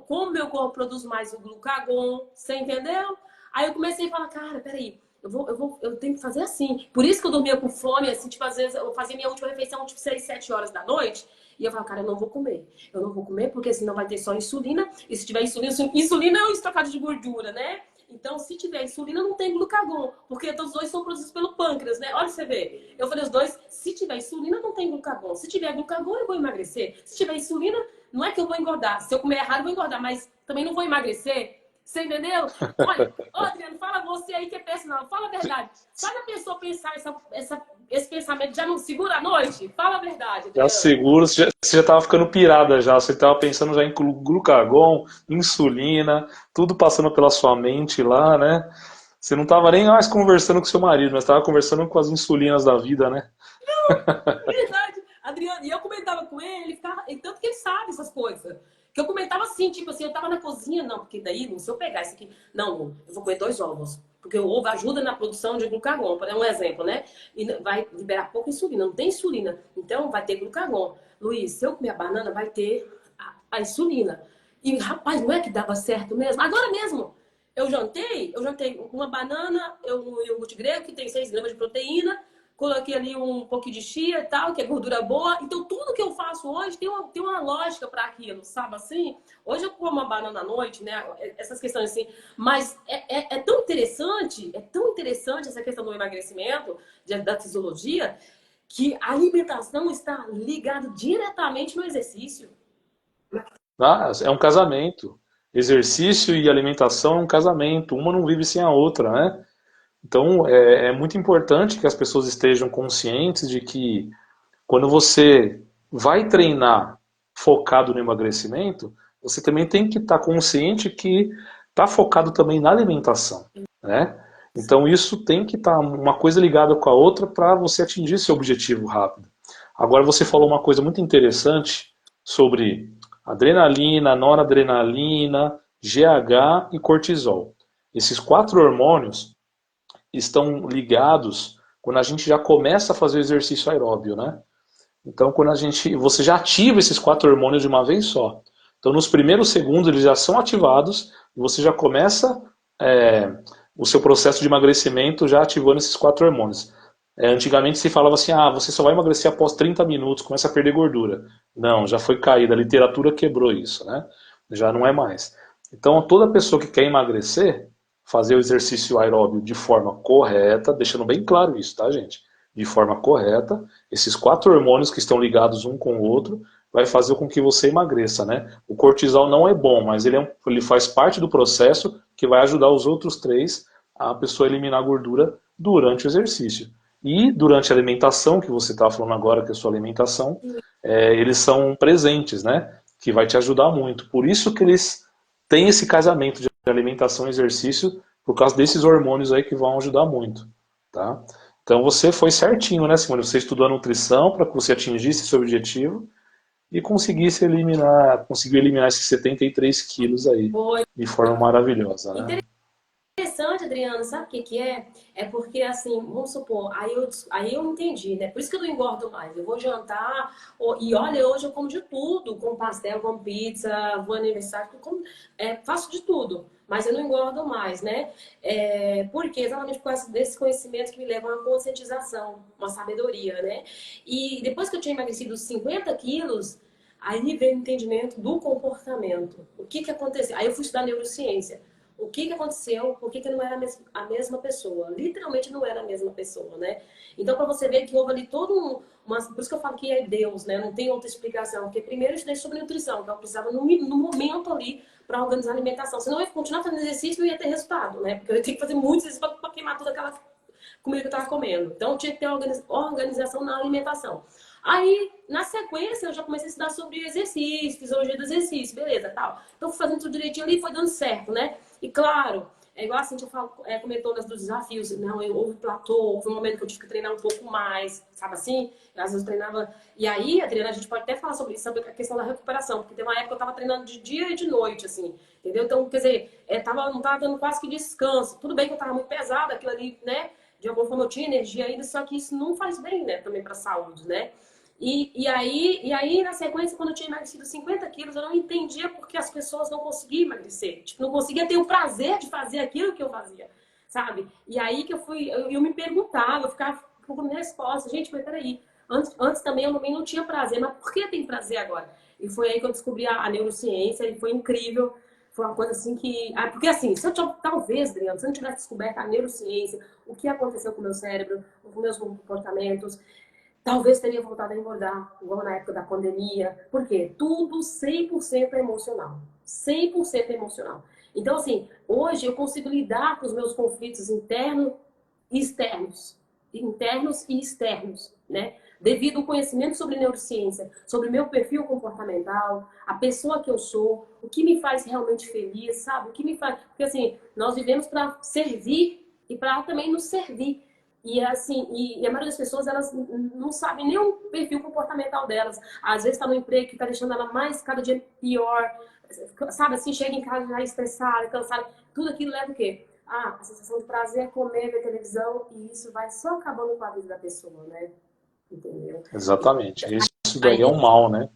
como meu corpo produz mais o glucagon, você entendeu? Aí eu comecei a falar, cara, peraí, eu tenho que fazer assim. Por isso que eu dormia com fome, assim, tipo, às vezes eu fazia minha última refeição, tipo, 6, 7 horas da noite. E eu falava, cara, eu não vou comer. Eu não vou comer porque senão vai ter só insulina. E se tiver insulina é um estocado de gordura, né? Então, se tiver insulina, não tem glucagon, porque todos os dois são produzidos pelo pâncreas, né? Olha você vê. Eu falei os dois, se tiver insulina, não tem glucagon. Se tiver glucagon, eu vou emagrecer. Se tiver insulina, não é que eu vou engordar. Se eu comer errado, eu vou engordar, mas também não vou emagrecer. Você entendeu? Olha, Adriano, fala você aí que é personal. Fala a verdade. Sabe a pessoa pensar esse pensamento já não segura a noite? Fala a verdade, Já Adriano. seguro, você já estava ficando pirada já, você estava pensando já em glucagon, insulina, tudo passando pela sua mente lá, né? Você não estava nem mais conversando com seu marido, mas estava conversando com as insulinas da vida, né? Verdade, Adriano. E eu comentava com ele, ficava, e tanto que ele sabe essas coisas. Que eu comentava assim, tipo assim, eu tava na cozinha, não, porque daí, se eu pegar isso aqui, não, eu vou comer 2 ovos. Porque o ovo ajuda na produção de glucagon, para dar um exemplo, né? E vai liberar pouca insulina, não tem insulina. Então vai ter glucagon. Luiz, se eu comer a banana, vai ter a insulina. E rapaz, não é que dava certo mesmo? Agora mesmo, eu jantei uma banana, um iogurte grego que tem 6 gramas de proteína, coloquei ali um pouquinho de chia e tal, que é gordura boa. Então, tudo que eu faço hoje tem uma lógica para aquilo, sabe assim? Hoje eu como uma banana à noite, né? Essas questões assim. Mas é tão interessante essa questão do emagrecimento, da fisiologia, que a alimentação está ligada diretamente no exercício. Ah, é um casamento. Exercício e alimentação é um casamento, uma não vive sem a outra, né? Então é muito importante que as pessoas estejam conscientes de que quando você vai treinar focado no emagrecimento, você também tem que estar consciente que está focado também na alimentação, né? Então isso tem que estar uma coisa ligada com a outra para você atingir seu objetivo rápido. Agora você falou uma coisa muito interessante sobre adrenalina, noradrenalina, GH e cortisol. Esses 4 hormônios estão ligados quando a gente já começa a fazer o exercício aeróbio, né? Então, você já ativa esses 4 hormônios de uma vez só. Então, nos primeiros segundos eles já são ativados e você já começa o seu processo de emagrecimento já ativando esses 4 hormônios. Antigamente se falava assim, você só vai emagrecer após 30 minutos, começa a perder gordura. Não, já foi caída, a literatura quebrou isso, né? Já não é mais. Então, toda pessoa que quer emagrecer, fazer o exercício aeróbio de forma correta, deixando bem claro isso, tá, gente? De forma correta, esses 4 hormônios que estão ligados um com o outro, vai fazer com que você emagreça, né? O cortisol não é bom, mas ele faz parte do processo que vai ajudar os outros 3 a pessoa eliminar a gordura durante o exercício. E durante a alimentação, que você estava falando agora, que é a sua alimentação, eles são presentes, né? Que vai te ajudar muito. Por isso que eles têm esse casamento de alimentação e exercício, por causa desses hormônios aí que vão ajudar muito, tá? Então você foi certinho, né, Simone? Você estudou a nutrição para que você atingisse seu objetivo e conseguiu eliminar esses 73 quilos aí Foi de forma maravilhosa, né? interessante, Adriana, sabe o que que é? É porque, assim, vamos supor, aí eu entendi, né? Por isso que eu não engordo mais. Eu vou jantar, e olha, hoje eu como de tudo, como pastel, como pizza, vou aniversário, faço de tudo, mas eu não engordo mais, né? Porque exatamente por causa desse conhecimento que me leva a uma conscientização, uma sabedoria, né? E depois que eu tinha emagrecido os 50 quilos, aí veio o entendimento do comportamento. O que que aconteceu? Aí eu fui estudar neurociência. O que que aconteceu? Por que que não era a mesma pessoa? Literalmente não era a mesma pessoa, né? Então, para você ver que houve ali por isso que eu falo que é Deus, né? Não tem outra explicação. Porque primeiro eu estudei sobre nutrição, então eu precisava no momento ali para organizar a alimentação. Senão eu ia continuar fazendo exercício e não ia ter resultado, né? Porque eu ia ter que fazer muito exercício para queimar toda aquela comida que eu estava comendo. Então, eu tinha que ter organização na alimentação. Aí, na sequência, eu já comecei a estudar sobre exercício, fisiologia do exercício, beleza, tal. Então, fui fazendo tudo direitinho ali e foi dando certo, né? E claro, é igual a Cintia comentou dos desafios, não, houve platô, houve um momento que eu tive que treinar um pouco mais, sabe assim? Às vezes eu treinava... E aí, Adriana, a gente pode até falar sobre isso, sobre a questão da recuperação, porque tem uma época que eu tava treinando de dia e de noite, assim, entendeu? Então, quer dizer, não tava dando quase que descanso. Tudo bem que eu tava muito pesada, aquilo ali, né? de alguma forma eu tinha energia ainda, só que isso não faz bem, né, também para a saúde, né? E aí, na sequência, quando eu tinha emagrecido 50 quilos, eu não entendia porque as pessoas não conseguiam emagrecer. Tipo, não conseguia ter o prazer de fazer aquilo que eu fazia, sabe? E aí que eu me perguntava, eu ficava procurando resposta. Gente, mas peraí, antes também eu também não tinha prazer, mas por que tem prazer agora? E foi aí que eu descobri a neurociência e foi incrível. Foi uma coisa assim que... porque assim, se eu talvez, Adriano, se eu não tivesse descoberto a neurociência, o que aconteceu com o meu cérebro, com meus comportamentos, talvez teria voltado a engordar, igual na época da pandemia. Por quê? Tudo 100% emocional. 100% emocional. Então, assim, hoje eu consigo lidar com os meus conflitos internos e externos. Internos e externos, né? Devido ao conhecimento sobre neurociência, sobre o meu perfil comportamental, a pessoa que eu sou, o que me faz realmente feliz, sabe? O que me faz... Porque, assim, nós vivemos para servir e para também nos servir. E assim, a maioria das pessoas, elas não sabem nem o perfil comportamental delas. Às vezes está no emprego que está deixando ela mais, cada dia pior. Sabe assim, chega em casa já estressada, cansada. Tudo aquilo leva o quê? A sensação de prazer, comer, ver televisão. E isso vai só acabando com a vida da pessoa, né? Entendeu? Exatamente. Isso daí é Aí, um mal, né?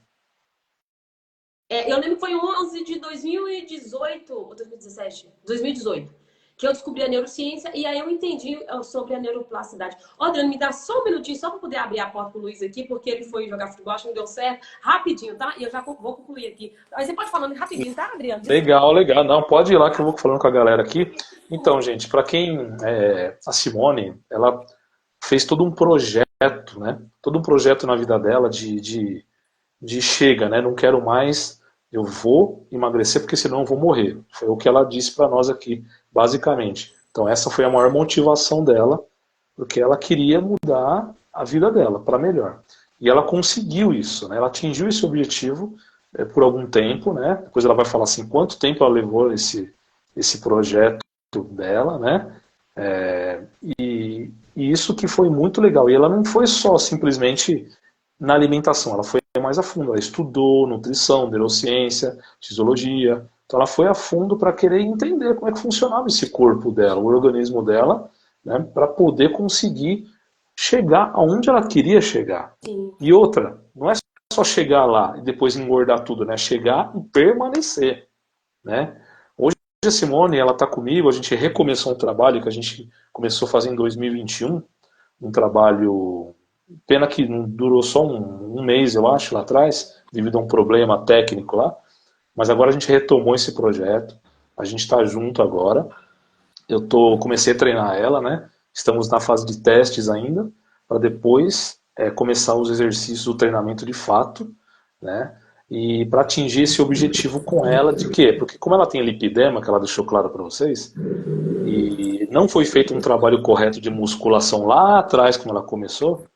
eu lembro que foi 11 de 2018 ou 2017? 2018. Que eu descobri a neurociência e aí eu entendi sobre a neuroplasticidade. Ó, Adriano, me dá só um minutinho só para poder abrir a porta pro Luiz aqui, porque ele foi jogar futebol, acho que não deu certo. Rapidinho, tá? E eu já vou concluir aqui. Aí você pode falando rapidinho, tá, Adriano? Desculpa. Legal, legal. Não, pode ir lá que eu vou falando com a galera aqui. Então, gente, para quem a Simone, ela fez todo um projeto, né? Todo um projeto na vida dela de chega, né? Não quero mais, eu vou emagrecer porque senão eu vou morrer. Foi o que ela disse para nós aqui, basicamente. Então, essa foi a maior motivação dela, porque ela queria mudar a vida dela para melhor. E ela conseguiu isso, né? Ela atingiu esse objetivo por algum tempo, né? Depois ela vai falar assim, quanto tempo ela levou esse projeto dela, né? E isso que foi muito legal. E ela não foi só simplesmente na alimentação, ela foi mais a fundo. Ela estudou nutrição, neurociência, fisiologia. Então ela foi a fundo para querer entender como é que funcionava esse corpo dela, o organismo dela, né? Para poder conseguir chegar aonde ela queria chegar. Sim. E outra, não é só chegar lá e depois engordar tudo, né? Chegar e permanecer, né? Hoje a Simone, ela está comigo, a gente recomeçou um trabalho que a gente começou a fazer em 2021, um trabalho, pena que não durou só um mês, eu acho, lá atrás, devido a um problema técnico lá, mas agora a gente retomou esse projeto, a gente está junto agora, comecei a treinar ela, né? Estamos na fase de testes ainda, para depois começar os exercícios do treinamento de fato, né? E para atingir esse objetivo com ela, de quê? Porque como ela tem lipidema, que ela deixou claro para vocês, e não foi feito um trabalho correto de musculação lá atrás, quando ela começou,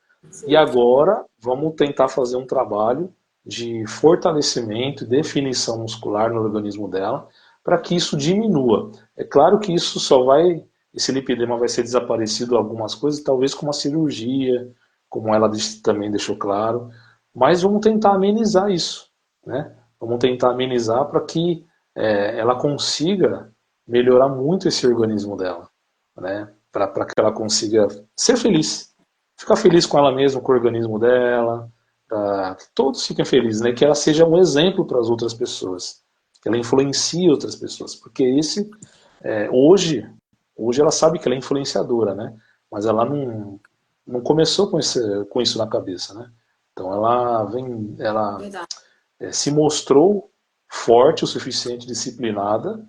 e agora vamos tentar fazer um trabalho de fortalecimento e definição muscular no organismo dela, para que isso diminua. É claro que isso esse lipedema vai ser desaparecido algumas coisas, talvez com uma cirurgia, como ela também deixou claro, mas vamos tentar amenizar isso, né? Vamos tentar amenizar para que ela consiga melhorar muito esse organismo dela, né? Para que ela consiga ser feliz, ficar feliz com ela mesma, com o organismo dela, para que todos fiquem felizes, né? Que ela seja um exemplo para as outras pessoas, que ela influencie outras pessoas, porque hoje ela sabe que ela é influenciadora, né? Mas ela não começou com isso na cabeça, né? Então ela Verdade. se mostrou forte o suficiente, disciplinada,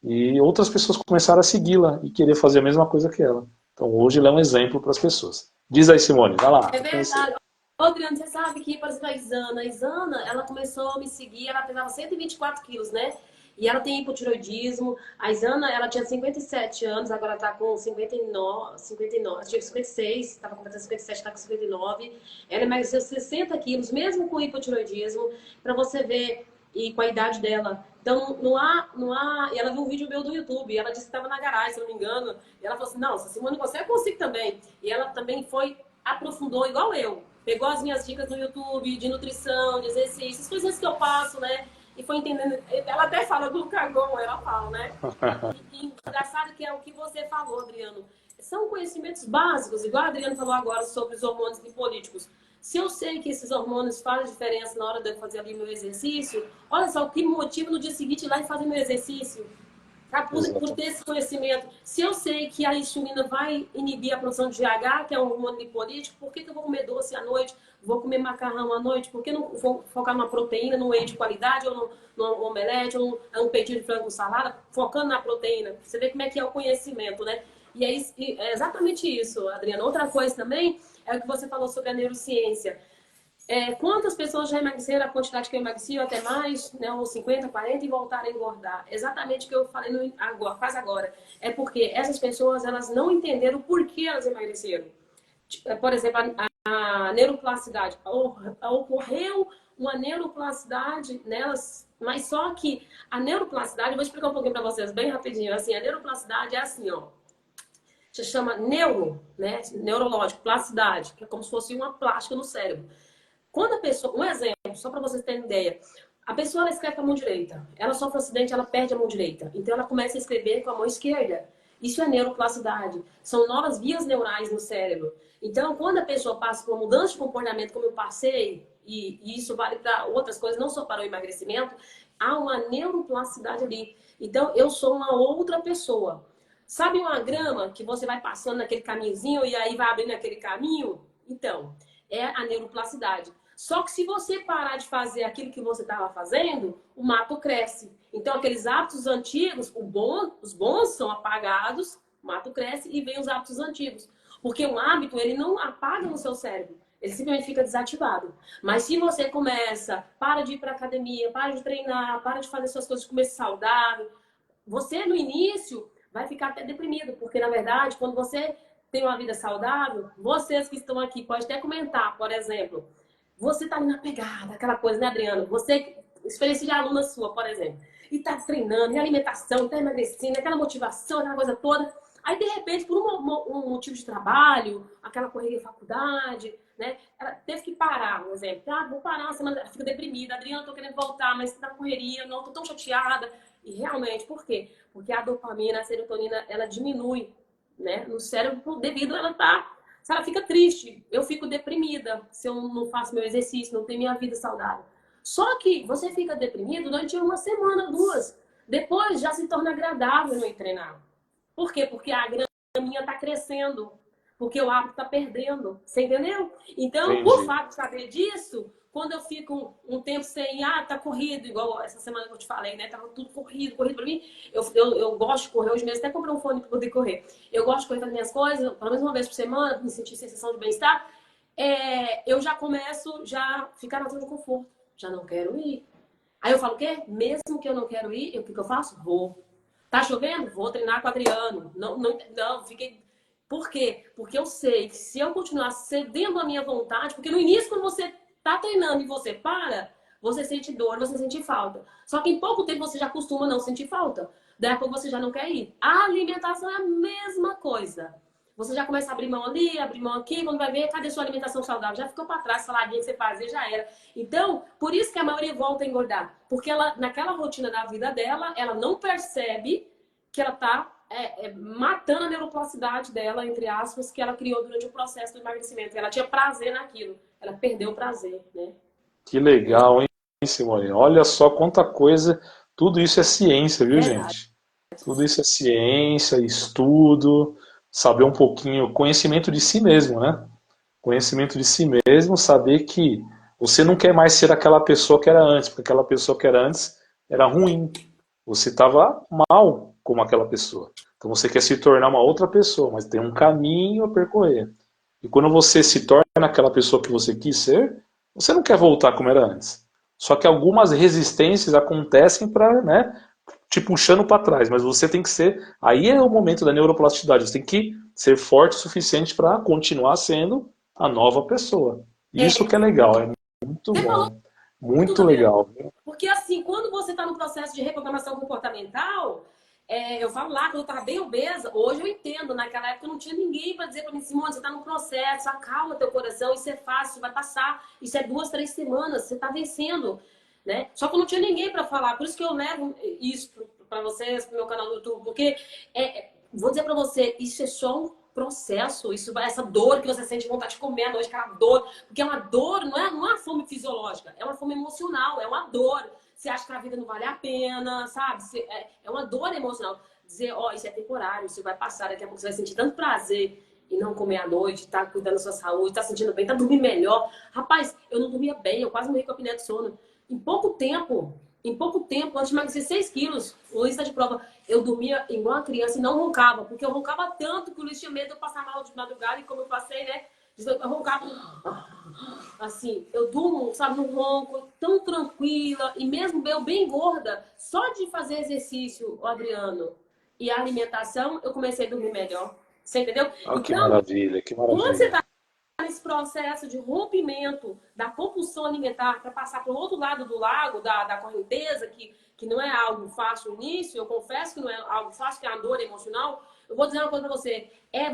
e outras pessoas começaram a segui-la e querer fazer a mesma coisa que ela. Então hoje ela é um exemplo para as pessoas. Diz aí, Simone, vai lá, É vou conhecer. verdade. Ô, Adriano, você sabe que, por exemplo, a Isana, ela começou a me seguir, ela pesava 124 quilos, né? E ela tem hipotiroidismo. A Isana, ela tinha 57 anos, agora tá com 59, tinha 56, tava completando 57, tá com 59. Ela emagreceu 60 quilos, mesmo com hipotiroidismo, pra você ver, e com a idade dela. Então, e ela viu um vídeo meu do YouTube, e ela disse que estava na garagem, se eu não me engano, e ela falou assim, não, se Simone consegue, eu consigo também. E ela também aprofundou igual eu. Pegou as minhas dicas no YouTube de nutrição, de exercícios, coisas que eu passo, né? E foi entendendo. Ela até fala glucagon, ela fala, né? E engraçado que é o que você falou, Adriano. são conhecimentos básicos, igual a Adriana falou agora sobre os hormônios lipolíticos. Se eu sei que esses hormônios fazem diferença na hora de eu fazer ali meu exercício, olha só o que me motiva no dia seguinte ir lá e fazer meu exercício. Tá? Por ter esse conhecimento. Se eu sei que a insulina vai inibir a produção de GH, que é um hormônio lipolítico, por que eu vou comer doce à noite? Vou comer macarrão à noite? Por que não vou focar numa proteína, num whey de qualidade, ou no omelete, ou um peitinho de frango com salada, focando na proteína? Você vê como é que é o conhecimento, né? E é exatamente isso, Adriana. Outra coisa também é o que você falou sobre a neurociência. Quantas pessoas já emagreceram a quantidade que eu emagreci, ou até mais, né, ou 50, 40, e voltaram a engordar? Exatamente o que eu falei quase agora. É porque essas pessoas, elas não entenderam o porquê elas emagreceram. Por exemplo, a neuroplasticidade. Ocorreu uma neuroplasticidade nelas, mas só que a neuroplasticidade, eu vou explicar um pouquinho para vocês bem rapidinho. Assim, a neuroplasticidade é assim, ó. Se chama neuro, né, neurológico, plasticidade, que é como se fosse uma plástica no cérebro. Quando a pessoa, um exemplo, só para vocês terem ideia, a pessoa ela escreve com a mão direita, ela sofre um acidente, ela perde a mão direita, então ela começa a escrever com a mão esquerda. Isso é neuroplasticidade, são novas vias neurais no cérebro. Então, quando a pessoa passa por uma mudança de comportamento, como eu passei, e isso vale para outras coisas, não só para o emagrecimento, há uma neuroplasticidade ali. Então, eu sou uma outra pessoa. Sabe uma grama que você vai passando naquele caminhozinho e aí vai abrindo aquele caminho? Então, é a neuroplasticidade. Só que se você parar de fazer aquilo que você estava fazendo, o mato cresce. Então, aqueles hábitos antigos, os bons são apagados, o mato cresce e vem os hábitos antigos. Porque o hábito, ele não apaga no seu cérebro. Ele simplesmente fica desativado. Mas se você começa, para de ir para academia, para de treinar, para de fazer suas coisas, comer saudável, você no início vai ficar até deprimido. Porque, na verdade, quando você tem uma vida saudável, vocês que estão aqui podem até comentar, por exemplo, você tá ali na pegada, aquela coisa, né, Adriano? Você, experiência de aluna sua, por exemplo, e tá treinando, e alimentação, e tá emagrecendo, aquela motivação, aquela coisa toda. Aí, de repente, por um motivo de trabalho, aquela correria de faculdade, né? Ela teve que parar, por exemplo. Ah, vou parar uma semana, ela fica deprimida. Adriana, tô querendo voltar, mas tá na correria, não, tô tão chateada. E realmente, por quê? Porque a dopamina, a serotonina, ela diminui, né, no cérebro devido a ela tá, se ela fica triste, eu fico deprimida se eu não faço meu exercício, não tenho minha vida saudável. Só que você fica deprimido durante uma semana, duas. Depois já se torna agradável não ir treinar. Por quê? Porque a graminha tá crescendo, porque o hábito tá perdendo. Você entendeu? Então, por Entendi. fato de saber disso, quando eu fico um tempo sem, tá corrido, igual essa semana que eu te falei, né? Tava tudo corrido pra mim. Eu gosto de correr, hoje mesmo até comprei um fone pra poder correr. Eu gosto de correr fazer minhas coisas, pelo menos uma vez por semana, me sentir sensação de bem-estar. Eu já começo a ficar na zona de conforto. Já não quero ir. Aí eu falo, o quê? Mesmo que eu não quero ir, o que eu faço? Vou. Tá chovendo? Vou treinar com o Adriano. Não, fiquei... Por quê? Porque eu sei que se eu continuar cedendo a minha vontade, porque no início, quando você tá treinando e você para, você sente dor, você sente falta. Só que em pouco tempo você já acostuma a não sentir falta. Daí a pouco você já não quer ir. A alimentação é a mesma coisa. Você já começa a abrir mão ali, abrir mão aqui, quando vai ver, cadê sua alimentação saudável? Já ficou para trás, saladinha que você fazia, já era. Então, por isso que a maioria volta a engordar. Porque ela, naquela rotina da vida dela, ela não percebe que ela tá matando a neuroplasticidade dela, entre aspas, que ela criou durante o processo do emagrecimento. Ela tinha prazer naquilo. Ela perdeu o prazer, né? Que legal, hein, Simone? Olha só quanta coisa. Tudo isso é ciência, viu, Verdade. gente? Tudo isso é ciência, estudo, saber um pouquinho, conhecimento de si mesmo, né? Conhecimento de si mesmo, saber que você não quer mais ser aquela pessoa que era antes, porque aquela pessoa que era antes era ruim. Você estava mal como aquela pessoa. Então você quer se tornar uma outra pessoa, mas tem um caminho a percorrer. E quando você se torna aquela pessoa que você quis ser, você não quer voltar como era antes. Só que algumas resistências acontecem para, né, te puxando para trás, mas você tem que ser. Aí é o momento da neuroplasticidade. Você tem que ser forte o suficiente para continuar sendo a nova pessoa. Isso que é legal, é muito Você falou bom, muito tudo, Adriano. legal. Porque assim, quando você está no processo de reprogramação comportamental, eu falo lá, quando eu estava bem obesa, hoje eu entendo, naquela época não tinha ninguém para dizer para mim, Simone, você está no processo, acalma teu coração, isso é fácil, vai passar, isso é 2, 3 semanas, você está vencendo, né? Só que não tinha ninguém para falar, por isso que eu levo isso para vocês, para o meu canal do YouTube, porque, vou dizer para você, isso é só um processo, essa dor que você sente vontade de comer à noite, aquela dor, porque é uma dor, não é uma fome fisiológica, é uma fome emocional, é uma dor. Você acha que a vida não vale a pena, sabe? É uma dor emocional. Dizer, ó, isso é temporário, isso vai passar, daqui a pouco você vai sentir tanto prazer e não comer à noite, tá cuidando da sua saúde, tá sentindo bem, tá dormindo melhor. Rapaz, eu não dormia bem, eu quase morri com a apneia de sono. Em pouco tempo, antes de emagrecer 6 quilos, o Luiz tá de prova, eu dormia igual uma criança e não roncava, porque eu roncava tanto que o Luiz tinha medo de eu passar mal de madrugada, e como eu passei, né, eu roncava assim, eu durmo, sabe, num ronco, tão tranquila, e mesmo eu bem gorda, só de fazer exercício, Adriano, e a alimentação, eu comecei a dormir melhor. Você entendeu? Ah, que Então, maravilha, que quando você maravilha. está nesse processo de rompimento da compulsão alimentar para passar para o outro lado do lago, da correnteza, que não é algo fácil no início, eu confesso que não é algo fácil, que é uma dor emocional, eu vou dizer uma coisa para você. É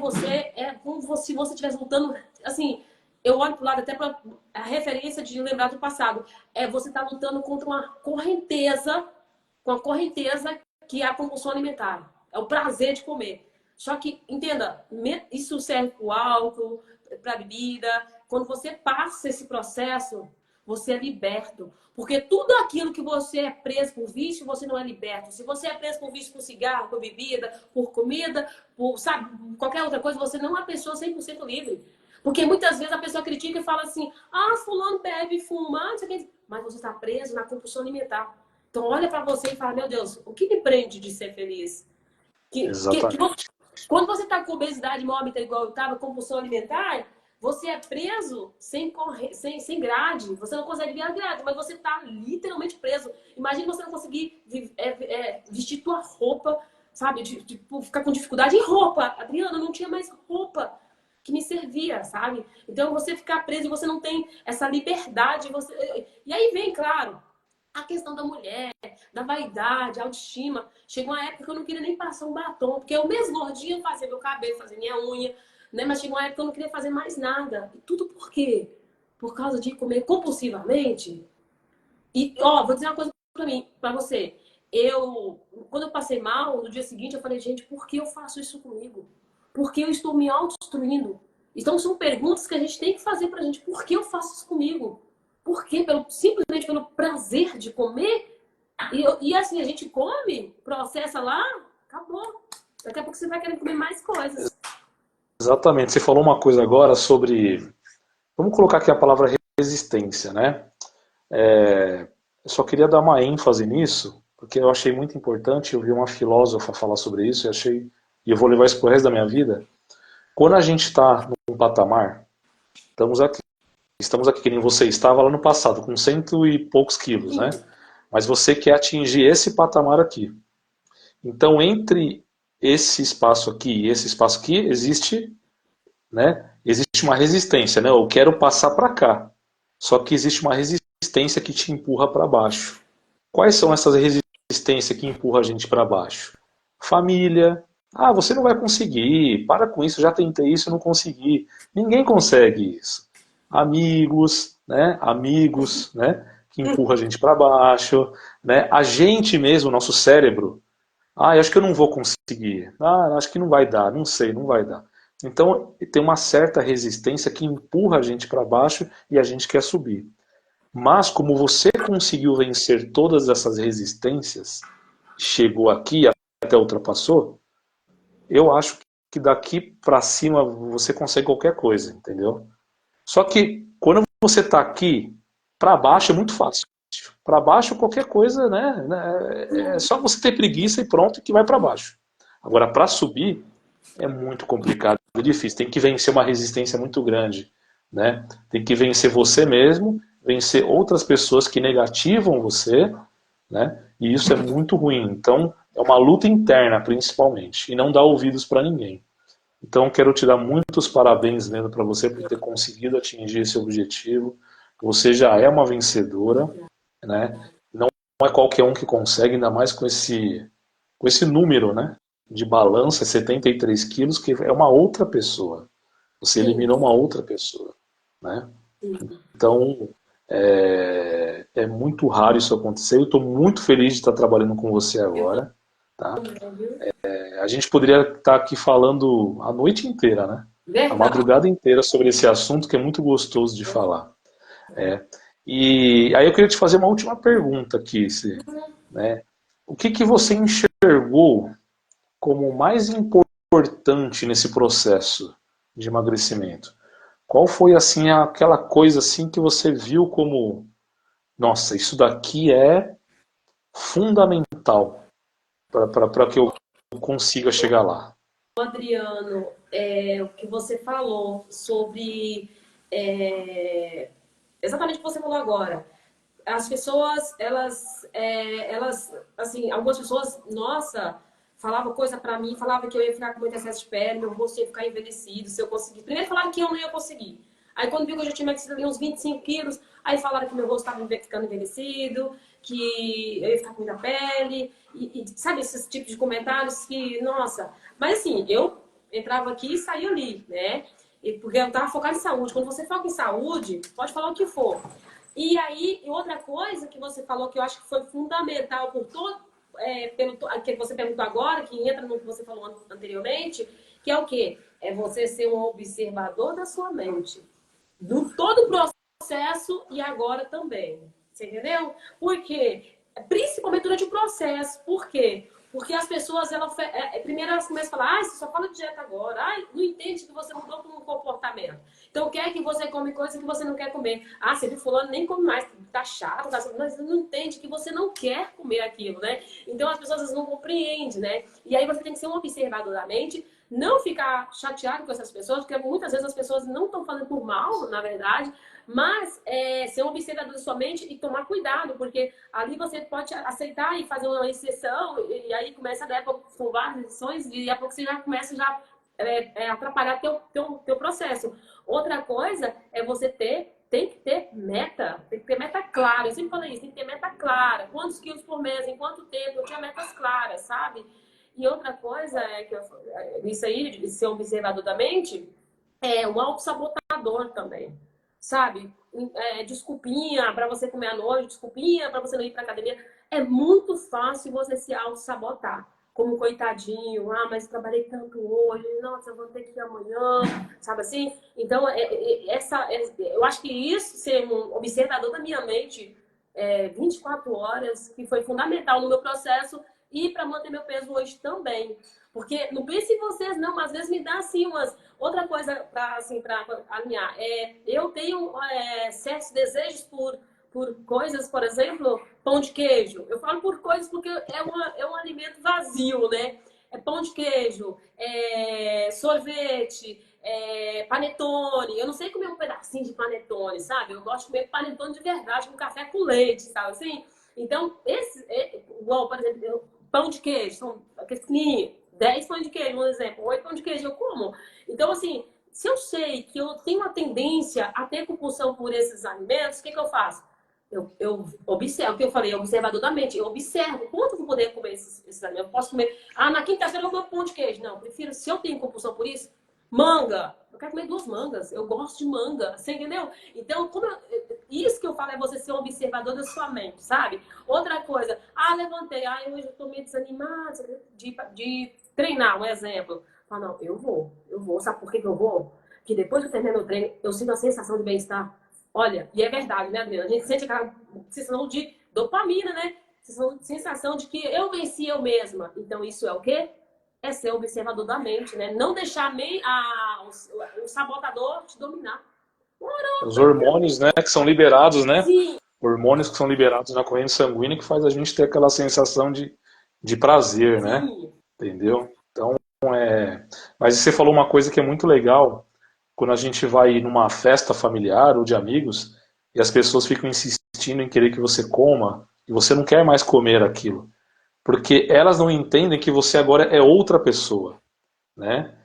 como se você estivesse lutando, assim, eu olho para o lado até para a referência de lembrar do passado. É você tá lutando contra uma correnteza, com a correnteza que é a compulsão alimentar. É o prazer de comer. Só que, entenda, isso serve para o álcool, para a bebida. Quando você passa esse processo, você é liberto. Porque tudo aquilo que você é preso por vício, você não é liberto. Se você é preso por vício por cigarro, por bebida, por comida, por, sabe, qualquer outra coisa, você não é uma pessoa 100% livre. Porque muitas vezes a pessoa critica e fala assim, ah, fulano bebe, fuma, não sei o que. Mas você está preso na compulsão alimentar. Então olha para você e fala, meu Deus, o que me prende de ser feliz? Exatamente. Quando você está com obesidade mórbida igual eu estava, compulsão alimentar, você é preso sem grade. Você não consegue ver a grade, mas você está literalmente preso. Imagina você não conseguir vestir tua roupa, sabe? Tipo, ficar com dificuldade em roupa. Adriana, não tinha mais roupa que me servia, sabe? Então você ficar preso e você não tem essa liberdade. E aí vem, claro, a questão da mulher, da vaidade, autoestima. Chegou uma época que eu não queria nem passar um batom, porque eu mesmo gordinha fazia meu cabelo, fazia minha unha, né? Mas chegou uma época que eu não queria fazer mais nada. E tudo por quê? Por causa de comer compulsivamente. E, ó, vou dizer uma coisa pra mim, pra você. Quando eu passei mal, no dia seguinte, eu falei, gente, por que eu faço isso comigo? Por que eu estou me autodestruindo? Então, são perguntas que a gente tem que fazer pra gente. Por que eu faço isso comigo? Por quê? Simplesmente pelo prazer de comer? E assim, a gente come, processa lá, acabou. Daqui a pouco você vai querer comer mais coisas. Exatamente. Você falou uma coisa agora sobre, vamos colocar aqui a palavra resistência, né? Eu só queria dar uma ênfase nisso, porque eu achei muito importante, eu vi uma filósofa falar sobre isso, e eu vou levar isso pro resto da minha vida. Quando a gente está num patamar, estamos aqui, estamos aqui que nem você estava lá no passado, com cento e poucos quilos, né? Mas você quer atingir esse patamar aqui. Então, entre esse espaço aqui, existe, né? Existe uma resistência, né? Eu quero passar para cá. Só que existe uma resistência que te empurra para baixo. Quais são essas resistências que empurram a gente para baixo? Família. Ah, você não vai conseguir. Para com isso, já tentei isso e não consegui. Ninguém consegue isso. Amigos, né? Amigos, né? Que empurra a gente para baixo, né? A gente mesmo, nosso cérebro. Ah, eu acho que eu não vou conseguir. Ah, acho que não vai dar. Não sei, não vai dar. Então, tem uma certa resistência que empurra a gente para baixo e a gente quer subir. Mas como você conseguiu vencer todas essas resistências, chegou aqui, até ultrapassou, eu acho que daqui para cima você consegue qualquer coisa, entendeu? Só que quando você está aqui, para baixo é muito fácil. Para baixo qualquer coisa, né? É só você ter preguiça e pronto que vai para baixo. Agora para subir é muito complicado, é difícil. Tem que vencer uma resistência muito grande, né? Tem que vencer você mesmo, vencer outras pessoas que negativam você, né? E isso é muito ruim. Então é uma luta interna principalmente e não dá ouvidos para ninguém. Então quero te dar muitos parabéns mesmo para você por ter conseguido atingir esse objetivo. Você já é uma vencedora, né? Não é qualquer um que consegue, ainda mais com esse número, né? De balança, 73 quilos, que é uma outra pessoa. Você Sim, eliminou uma outra pessoa, né? sim. Então, é muito raro isso acontecer. Eu estou muito feliz de estar trabalhando com você Eu tô agora, tá? Viu? A gente poderia estar aqui falando a noite inteira, né? A Verdade. madrugada inteira sobre esse assunto que é muito gostoso de falar. É. E aí eu queria te fazer uma última pergunta aqui, né? O que que você enxergou como mais importante nesse processo de emagrecimento? Qual foi assim aquela coisa assim que você viu como, nossa, isso daqui é fundamental para que eu consiga chegar lá? Adriano, o que você falou sobre exatamente o que você falou agora. As pessoas, assim, algumas pessoas, nossa, falavam coisa pra mim, falavam que eu ia ficar com muito excesso de pele, meu rosto ia ficar envelhecido, se eu conseguir. Primeiro falaram que eu não ia conseguir. Aí quando viu que eu já tinha emagrecido ali uns 25 quilos, aí falaram que meu rosto estava ficando envelhecido, que eu ia ficar com muita pele, sabe, esses tipos de comentários que, nossa. Mas assim, eu entrava aqui e saía ali, né? Porque eu tava focada em saúde. Quando você foca em saúde, pode falar o que for. E aí, outra coisa que você falou que eu acho que foi fundamental por todo, pelo que você perguntou agora, que entra no que você falou anteriormente, que é o quê? É você ser um observador da sua mente. Do todo o processo e agora também. Você entendeu? Porque, principalmente durante o processo. Por quê? Porque as pessoas, primeiro elas começam a falar, você só fala de dieta agora, não entende que você mudou com um comportamento. Então quer que você come coisa que você não quer comer. Você viu fulano nem come mais, tá chato, mas não entende que você não quer comer aquilo, né? Então as pessoas não compreendem, né? E aí você tem que ser um observador da mente, não ficar chateado com essas pessoas, porque muitas vezes as pessoas não estão fazendo por mal, na verdade, mas ser um observador da sua mente e tomar cuidado, porque ali você pode aceitar e fazer uma exceção, e aí começa a dar com várias exceções, e a pouco você já começa a atrapalhar teu processo. Outra coisa é você tem que ter meta, tem que ter meta clara. Eu sempre falei isso, tem que ter meta clara. Quantos quilos por mês, em quanto tempo, eu tinha metas claras, sabe? E outra coisa isso aí, de ser um observador da mente, é um autossabotador também, sabe? Desculpinha para você comer à noite, desculpinha para você não ir para academia. É muito fácil você se auto-sabotar. Como coitadinho, mas trabalhei tanto hoje, nossa, eu vou ter que ir amanhã, sabe assim? Então, eu acho que isso, ser um observador da minha mente 24 horas, que foi fundamental no meu processo e para manter meu peso hoje também. Porque não pense em vocês, não, às vezes me dá assim umas. Outra coisa para assim, alinhar. Eu tenho certos desejos por coisas, por exemplo, pão de queijo. Eu falo por coisas porque é um alimento vazio, né? É pão de queijo, sorvete, panetone. Eu não sei comer um pedacinho de panetone, sabe? Eu gosto de comer panetone de verdade, com café com leite, sabe assim? Então, igual, por exemplo, pão de queijo, são aqueles pequenininhos, 10 pão de queijo, um exemplo, 8 pão de queijo eu como. Então, assim, se eu sei que eu tenho uma tendência a ter compulsão por esses alimentos, o que eu faço? Eu observo, o que eu falei, observador da mente. Eu observo quanto eu vou poder comer esses alimentos. Eu posso comer. Na quinta-feira eu vou comer pão de queijo. Não, prefiro, se eu tenho compulsão por isso, manga. Eu quero comer 2 mangas. Eu gosto de manga. Você entendeu? Então, isso que eu falo é você ser um observador da sua mente, sabe? Outra coisa, levantei, hoje eu tô meio desanimada de treinar, um exemplo. Fala, não, eu vou. Sabe por que eu vou? Porque depois que eu termino o treino, eu sinto a sensação de bem-estar. Olha, e é verdade, né, Adriana? A gente sente aquela sensação de dopamina, né? Sensação de que eu venci eu mesma. Então, isso é o quê? É ser observador da mente, né? Não deixar o sabotador te dominar. Os hormônios, né, que são liberados, né? Sim. Hormônios que são liberados na corrente sanguínea que faz a gente ter aquela sensação de prazer, né? Sim. Entendeu? Então, mas você falou uma coisa que é muito legal, quando a gente vai numa festa familiar ou de amigos e as pessoas ficam insistindo em querer que você coma e você não quer mais comer aquilo, porque elas não entendem que você agora é outra pessoa, né?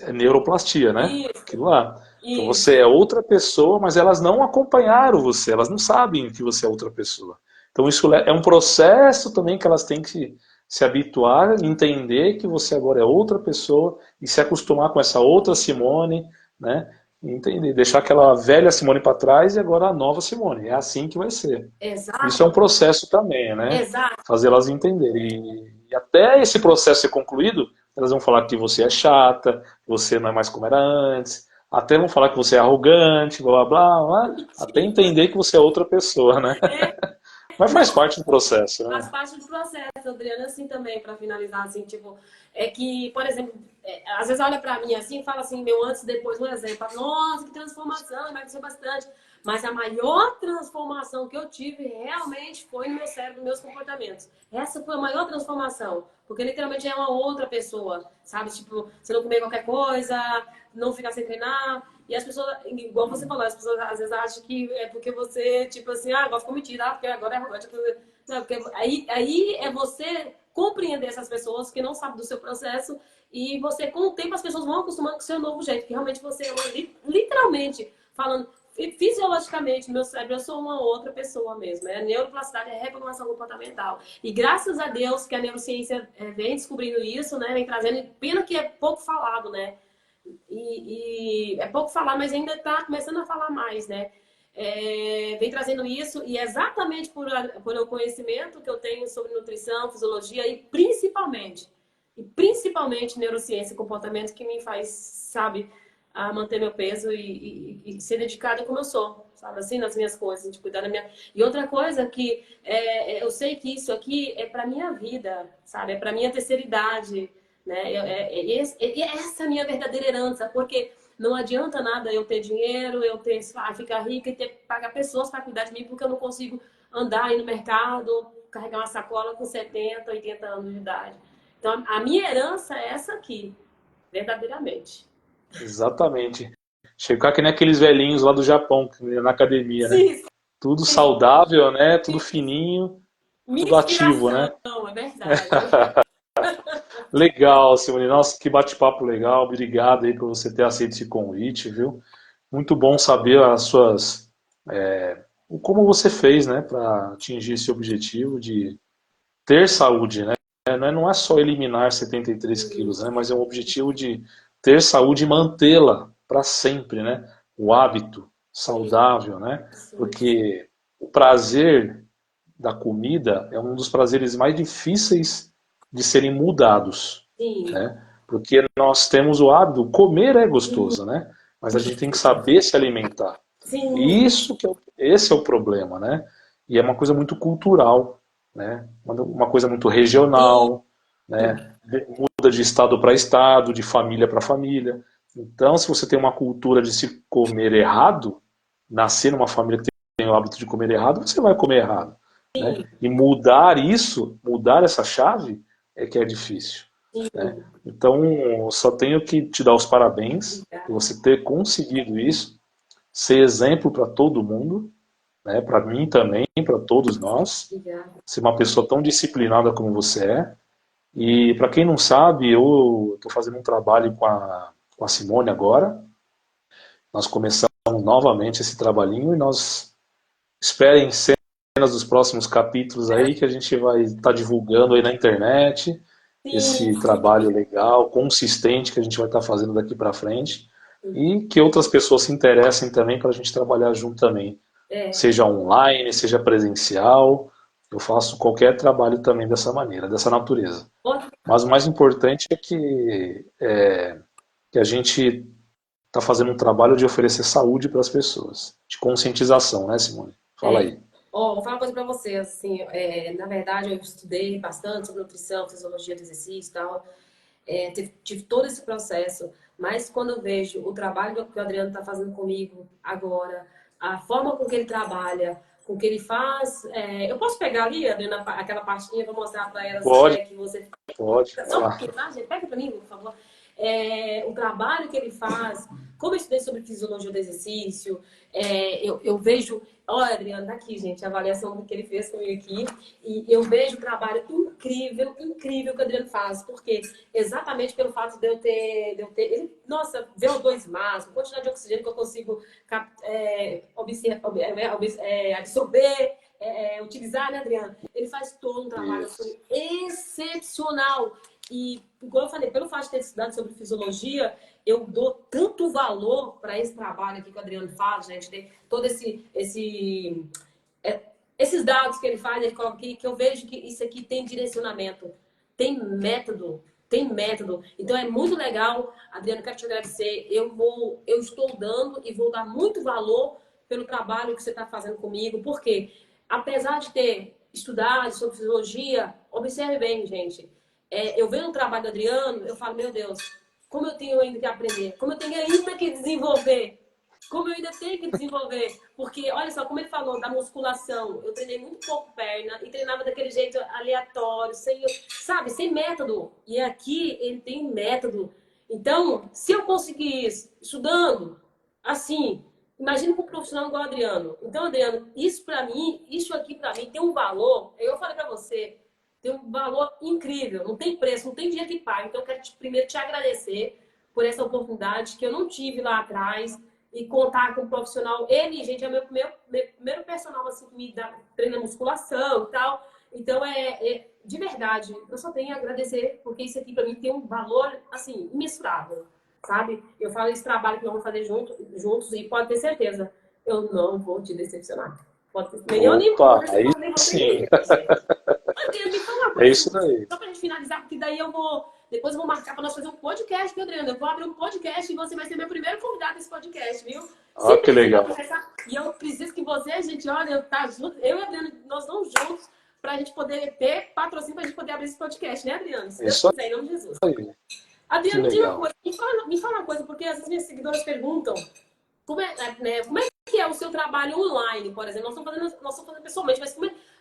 É neuroplastia, né? Isso. Aquilo lá. Então Isso. você é outra pessoa, mas elas não acompanharam você, elas não sabem que você é outra pessoa. Então isso é um processo também que elas têm que se habituar, entender que você agora é outra pessoa e se acostumar com essa outra Simone, né? Entender, deixar aquela velha Simone para trás e agora a nova Simone. É assim que vai ser. Isso é um Exato. processo também, né? Exato. Fazer elas entenderem. E até esse processo ser concluído, elas vão falar que você é chata, que você não é mais como era antes, até vão falar que você é arrogante, blá blá blá, até entender que você é outra pessoa, né? Mas faz Não, parte do processo, né? faz parte do processo, Adriana, assim também, para finalizar, assim, tipo, é que, por exemplo, às vezes olha para mim assim e fala assim, meu antes e depois, um exemplo, fala, nossa, que transformação, emagreceu bastante. Mas a maior transformação que eu tive realmente foi no meu cérebro, nos meus comportamentos. Essa foi a maior transformação, porque literalmente é uma outra pessoa, sabe? Tipo, você não comer qualquer coisa, não ficar sem treinar. E as pessoas, igual você falou, as pessoas às vezes acham que é porque você, tipo assim, ah, agora ficou mentira, ah, porque agora é arrogante. Não, porque aí é você compreender essas pessoas que não sabem do seu processo e você, com o tempo, as pessoas vão acostumando com o seu novo jeito, que realmente você é literalmente falando, fisiologicamente, meu cérebro, eu sou uma outra pessoa mesmo. É neuroplasticidade, é reprogramação comportamental. E graças a Deus que a neurociência vem descobrindo isso, né? Vem trazendo, pena que é pouco falado, né? E é pouco falar, mas ainda está começando a falar mais, né? Vem trazendo isso e é exatamente por o conhecimento que eu tenho sobre nutrição, fisiologia e principalmente neurociência e comportamento que me faz, sabe, a manter meu peso e ser dedicada como eu sou, sabe, assim, nas minhas coisas, de cuidar da minha... E outra coisa que eu sei que isso aqui é para minha vida, sabe, é para minha terceira idade, né? Essa é a minha verdadeira herança, porque não adianta nada eu ter dinheiro, eu ter, ficar rica e ter que pagar pessoas para cuidar de mim, porque eu não consigo andar aí no mercado, carregar uma sacola com 70, 80 anos de idade. Então, a minha herança é essa aqui, verdadeiramente. Exatamente. Chegar que nem aqueles velhinhos lá do Japão, na academia, né? Sim, Tudo sim. saudável, né? Tudo fininho, Minha tudo ativo, inspiração, né? é verdade. Legal, Simone. Nossa, que bate-papo legal. Obrigado aí por você ter aceito esse convite, viu? Muito bom saber as suas, como você fez, né, para atingir esse objetivo de ter saúde, né? Não é só eliminar 73 quilos, né? Mas é um objetivo de ter saúde e mantê-la para sempre, né? O hábito saudável, né? Isso, Porque o prazer da comida é um dos prazeres mais difíceis de serem mudados, sim, né? Porque nós temos o hábito, comer é gostoso, né? Mas a gente tem que saber se alimentar. sim, E esse é o problema, né? E é uma coisa muito cultural, né? Uma coisa muito sim, regional, né? Muda de estado para estado, de família para família. Então, se você tem uma cultura de se comer errado, nascer numa família que tem o hábito de comer errado, você vai comer errado, né? sim, E mudar isso, mudar essa chave, é que é difícil, né? sim. Então, eu só tenho que te dar os parabéns por Obrigada. você ter conseguido isso, ser exemplo para todo mundo, né? Para mim também, para todos nós, Obrigada. ser uma pessoa tão disciplinada como você é. E para quem não sabe, eu estou fazendo um trabalho com a Simone agora. Nós começamos novamente esse trabalhinho e nós esperem cenas dos próximos capítulos aí que a gente vai estar divulgando aí na internet Sim, esse sim. trabalho legal, consistente que a gente vai estar fazendo daqui para frente e que outras pessoas se interessem também para a gente trabalhar junto também, É. seja online, seja presencial. Eu faço qualquer trabalho também dessa maneira, dessa natureza. Outra Mas o mais importante é que a gente está fazendo um trabalho de oferecer saúde para as pessoas, de conscientização, né, Simone? Fala É. aí. Ó, vou falar uma coisa pra você, assim, na verdade eu estudei bastante sobre nutrição, fisiologia do exercício e tal, tive todo esse processo, mas quando eu vejo o trabalho que o Adriano está fazendo comigo agora, a forma com que ele trabalha, com o que ele faz, eu posso pegar ali, Adriano, aquela pastinha para mostrar para elas o Pode, cheque que você pode. só um Ah, pouquinho, tá, gente? Pega pra mim, por favor. O trabalho que ele faz, como eu estudei sobre fisiologia do exercício, eu vejo. Olha, Adriano, tá aqui, gente, a avaliação que ele fez comigo aqui. E eu vejo o trabalho incrível, incrível que o Adriano faz. Porque exatamente pelo fato nossa, VO2 máximo, quantidade de oxigênio que eu consigo absorver, utilizar, né, Adriano? Ele faz todo um trabalho isso. assim, excepcional. E, igual eu falei, pelo fato de ter estudado sobre fisiologia, eu dou tanto valor para esse trabalho aqui que o Adriano faz, gente, de todo esses dados que ele faz, ele coloca aqui, que eu vejo que isso aqui tem direcionamento. tem método, tem método. Então é muito legal, Adriano, quero te agradecer. Eu estou dando e vou dar muito valor pelo trabalho que você está fazendo comigo, porque apesar de ter estudado sobre fisiologia, observe bem, gente. Eu vendo o trabalho do Adriano, eu falo, meu Deus, como eu tenho ainda que aprender, como eu tenho ainda que desenvolver. Como eu ainda tenho que desenvolver. Porque, olha só, como ele falou da musculação, eu treinei muito pouco perna e treinava daquele jeito aleatório, sabe, sem método. E aqui ele tem método. Então, se eu conseguir isso estudando, assim, imagina com um profissional igual o Adriano. Então, Adriano, isso aqui pra mim tem um valor. Eu falei pra você, tem um valor incrível. Não tem preço, não tem dinheiro que pague. Então, eu quero primeiro te agradecer por essa oportunidade que eu não tive lá atrás e contar com um profissional. Ele, gente, é meu primeiro personal assim, que me dá treina musculação e tal. Então, de verdade, eu só tenho a agradecer, porque isso aqui para mim tem um valor, assim, imensurável, sabe? Eu falo esse trabalho que nós vamos fazer juntos e pode ter certeza, eu não vou te decepcionar. Pode ter, nem eu, nem Opa, aí você, nem você, nem sim. eu, gente. Adriano, me fala uma É coisa, isso daí. só pra gente finalizar, porque daí depois eu vou marcar para nós fazer um podcast, viu, Adriano? Eu vou abrir um podcast e você vai ser meu primeiro convidado desse podcast, viu? Ó, Se que precisar legal. conversar, e eu preciso que você, gente, olha, tá junto, eu e a Adriana, nós vamos juntos pra gente poder ter patrocínio pra gente poder abrir esse podcast, né, Adriano? Se É Deus isso quiser, em nome de Jesus. aí. Que Adriano, me diga uma legal. coisa, me fala uma coisa, porque às vezes minhas seguidoras perguntam como é que é o seu trabalho online, por exemplo? Nós estamos fazendo pessoalmente, mas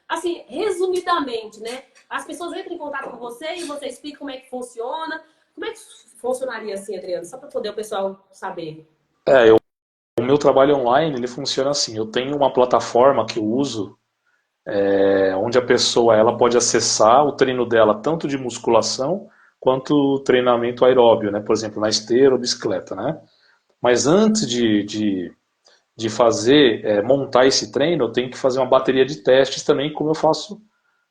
assim, resumidamente, né? As pessoas entram em contato com você e você explica como é que funciona. Como é que funcionaria assim, Adriano? Só para poder o pessoal saber. O meu trabalho online, ele funciona assim. Eu tenho uma plataforma que eu uso, onde a pessoa ela pode acessar o treino dela tanto de musculação quanto o treinamento aeróbio, né? Por exemplo, na esteira ou bicicleta, né? Mas antes de fazer, montar esse treino, eu tenho que fazer uma bateria de testes também, como eu faço,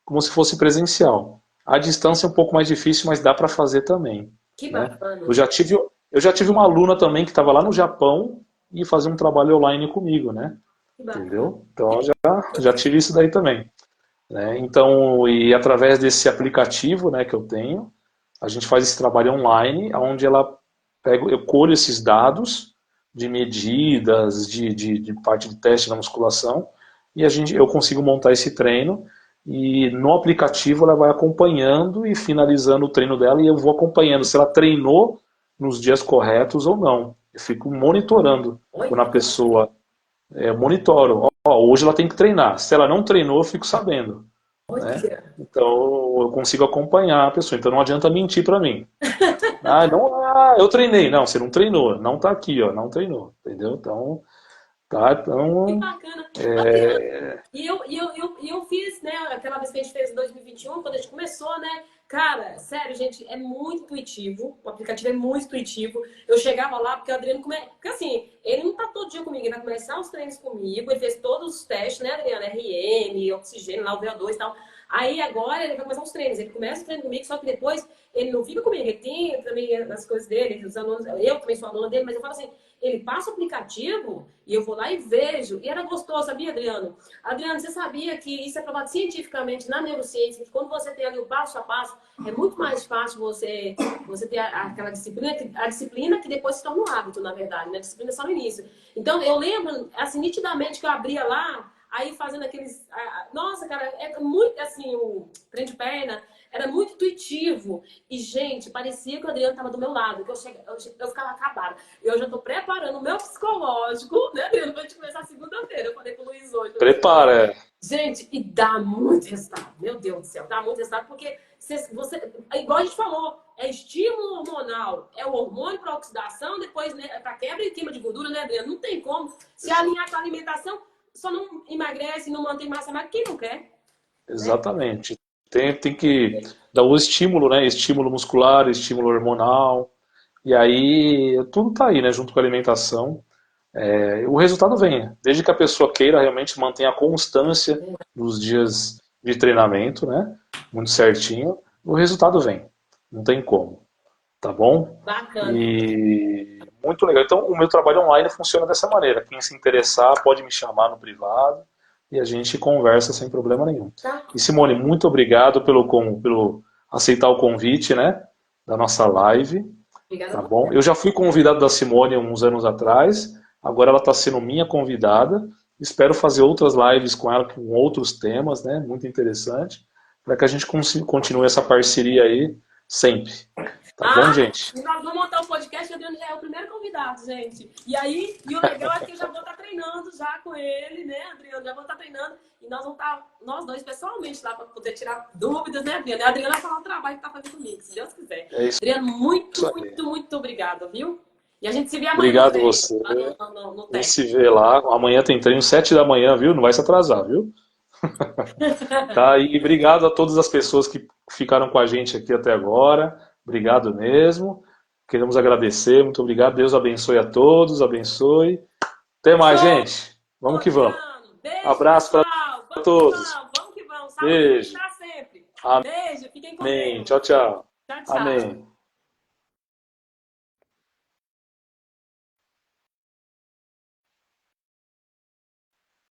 como se fosse presencial. A distância é um pouco mais difícil, mas dá para fazer também, Que né? bacana. Eu já tive uma aluna também que estava lá no Japão e fazia um trabalho online comigo, né? Que bacana. Entendeu? Então já tive isso daí também, né? Então, e através desse aplicativo, né, que eu tenho, a gente faz esse trabalho online, onde eu colho esses dados de medidas, de parte de teste da musculação, e eu consigo montar esse treino, e no aplicativo ela vai acompanhando e finalizando o treino dela, e eu vou acompanhando se ela treinou nos dias corretos ou não. Eu fico monitorando quando a Olha, pessoa. Eu monitoro. Ó, hoje ela tem que treinar. Se ela não treinou, eu fico sabendo, né? olha. Então eu consigo acompanhar a pessoa. Então não adianta mentir para mim. Ah, não, eu treinei. Não, você não treinou. Não tá aqui, ó. Não treinou. Entendeu? Então, tá. Que Então, bacana. Adriano, e eu fiz, né, aquela vez que a gente fez em 2021, quando a gente começou, né? Cara, sério, gente, é muito intuitivo. O aplicativo é muito intuitivo. Eu chegava lá, porque o Adriano Porque assim, ele não tá todo dia comigo, ele vai começar os treinos comigo, ele fez todos os testes, né, Adriano? RM, oxigênio, lá o VO2 e tal. Aí agora ele vai começar os treinos. Ele começa o treino comigo, só que depois ele não fica comigo. Ele tem também as coisas dele, os alunos. Eu também sou aluna dele, mas eu falo assim, ele passa o aplicativo e eu vou lá e vejo. E era gostoso, sabia, Adriano? Adriano, você sabia que isso é provado cientificamente na neurociência, que quando você tem ali o passo a passo, é muito mais fácil você ter aquela disciplina, a disciplina que depois se torna um hábito, na verdade, né? A disciplina é só no início. Então, eu lembro, assim, nitidamente que eu abria lá, aí fazendo aqueles... Nossa, cara, é muito, assim, o treino de perna era muito intuitivo. E, gente, parecia que o Adriano estava do meu lado, que eu ficava acabada. Eu já estou preparando o meu psicológico, né, Adriano? Pra gente começar segunda-feira. Eu falei pro Luiz hoje, meu psicólogo. prepara. Gente, e dá muito resultado. Meu Deus do céu, dá muito resultado, porque igual a gente falou, é estímulo hormonal, é o hormônio para oxidação, depois, né, para quebra e queima de gordura, né, Adriano? Não tem como. Se alinhar com a alimentação, só não emagrece, não mantém massa magra, quem não quer, né? Exatamente. Tem que dar o estímulo, né? Estímulo muscular, estímulo hormonal. E aí, tudo tá aí, né? Junto com a alimentação. O resultado vem, desde que a pessoa queira realmente manter a constância nos dias de treinamento, né? Muito certinho, o resultado vem. Não tem como, tá bom? Bacana. E muito legal. Então, o meu trabalho online funciona dessa maneira. Quem se interessar pode me chamar no privado e a gente conversa sem problema nenhum. Tá? E Simone, muito obrigado pelo aceitar o convite, né, da nossa live, Obrigada tá a bom? você. Eu já fui convidado da Simone uns anos atrás, agora ela está sendo minha convidada. Espero fazer outras lives com ela, com outros temas, né, muito interessante, para que a gente continue essa parceria aí sempre. Tá bom, Ah, gente? e nós vamos montar o podcast, o Adriano já é o primeiro convidado, gente. E aí, e o legal é que eu já vou estar treinando já com ele, né, Adriano? Já vou estar treinando e nós vamos estar, nós dois pessoalmente lá para poder tirar dúvidas, né, Adriano? E a Adriana vai falar o trabalho que está fazendo comigo, se Deus quiser. É isso Adriano, muito, aí. muito, muito obrigada, viu? E a gente se vê amanhã no Obrigado treino, você. lá no A gente TEC. se vê lá. Amanhã tem treino 7 da manhã, viu? Não vai se atrasar, viu? Tá? E obrigado a todas as pessoas que ficaram com a gente aqui até agora. Obrigado mesmo. Queremos agradecer. Muito obrigado. Deus abençoe a todos. Abençoe. Até mais, Show, gente. Vamos que vamos. Adriano. Beijo, Abraço para pessoal. Vamos que todos. vamos, vamos que vamos. Saúde Beijo. para sempre. Beijo, fiquem com Amém. Deus. Tchau, tchau. Tchau, tchau. Amém.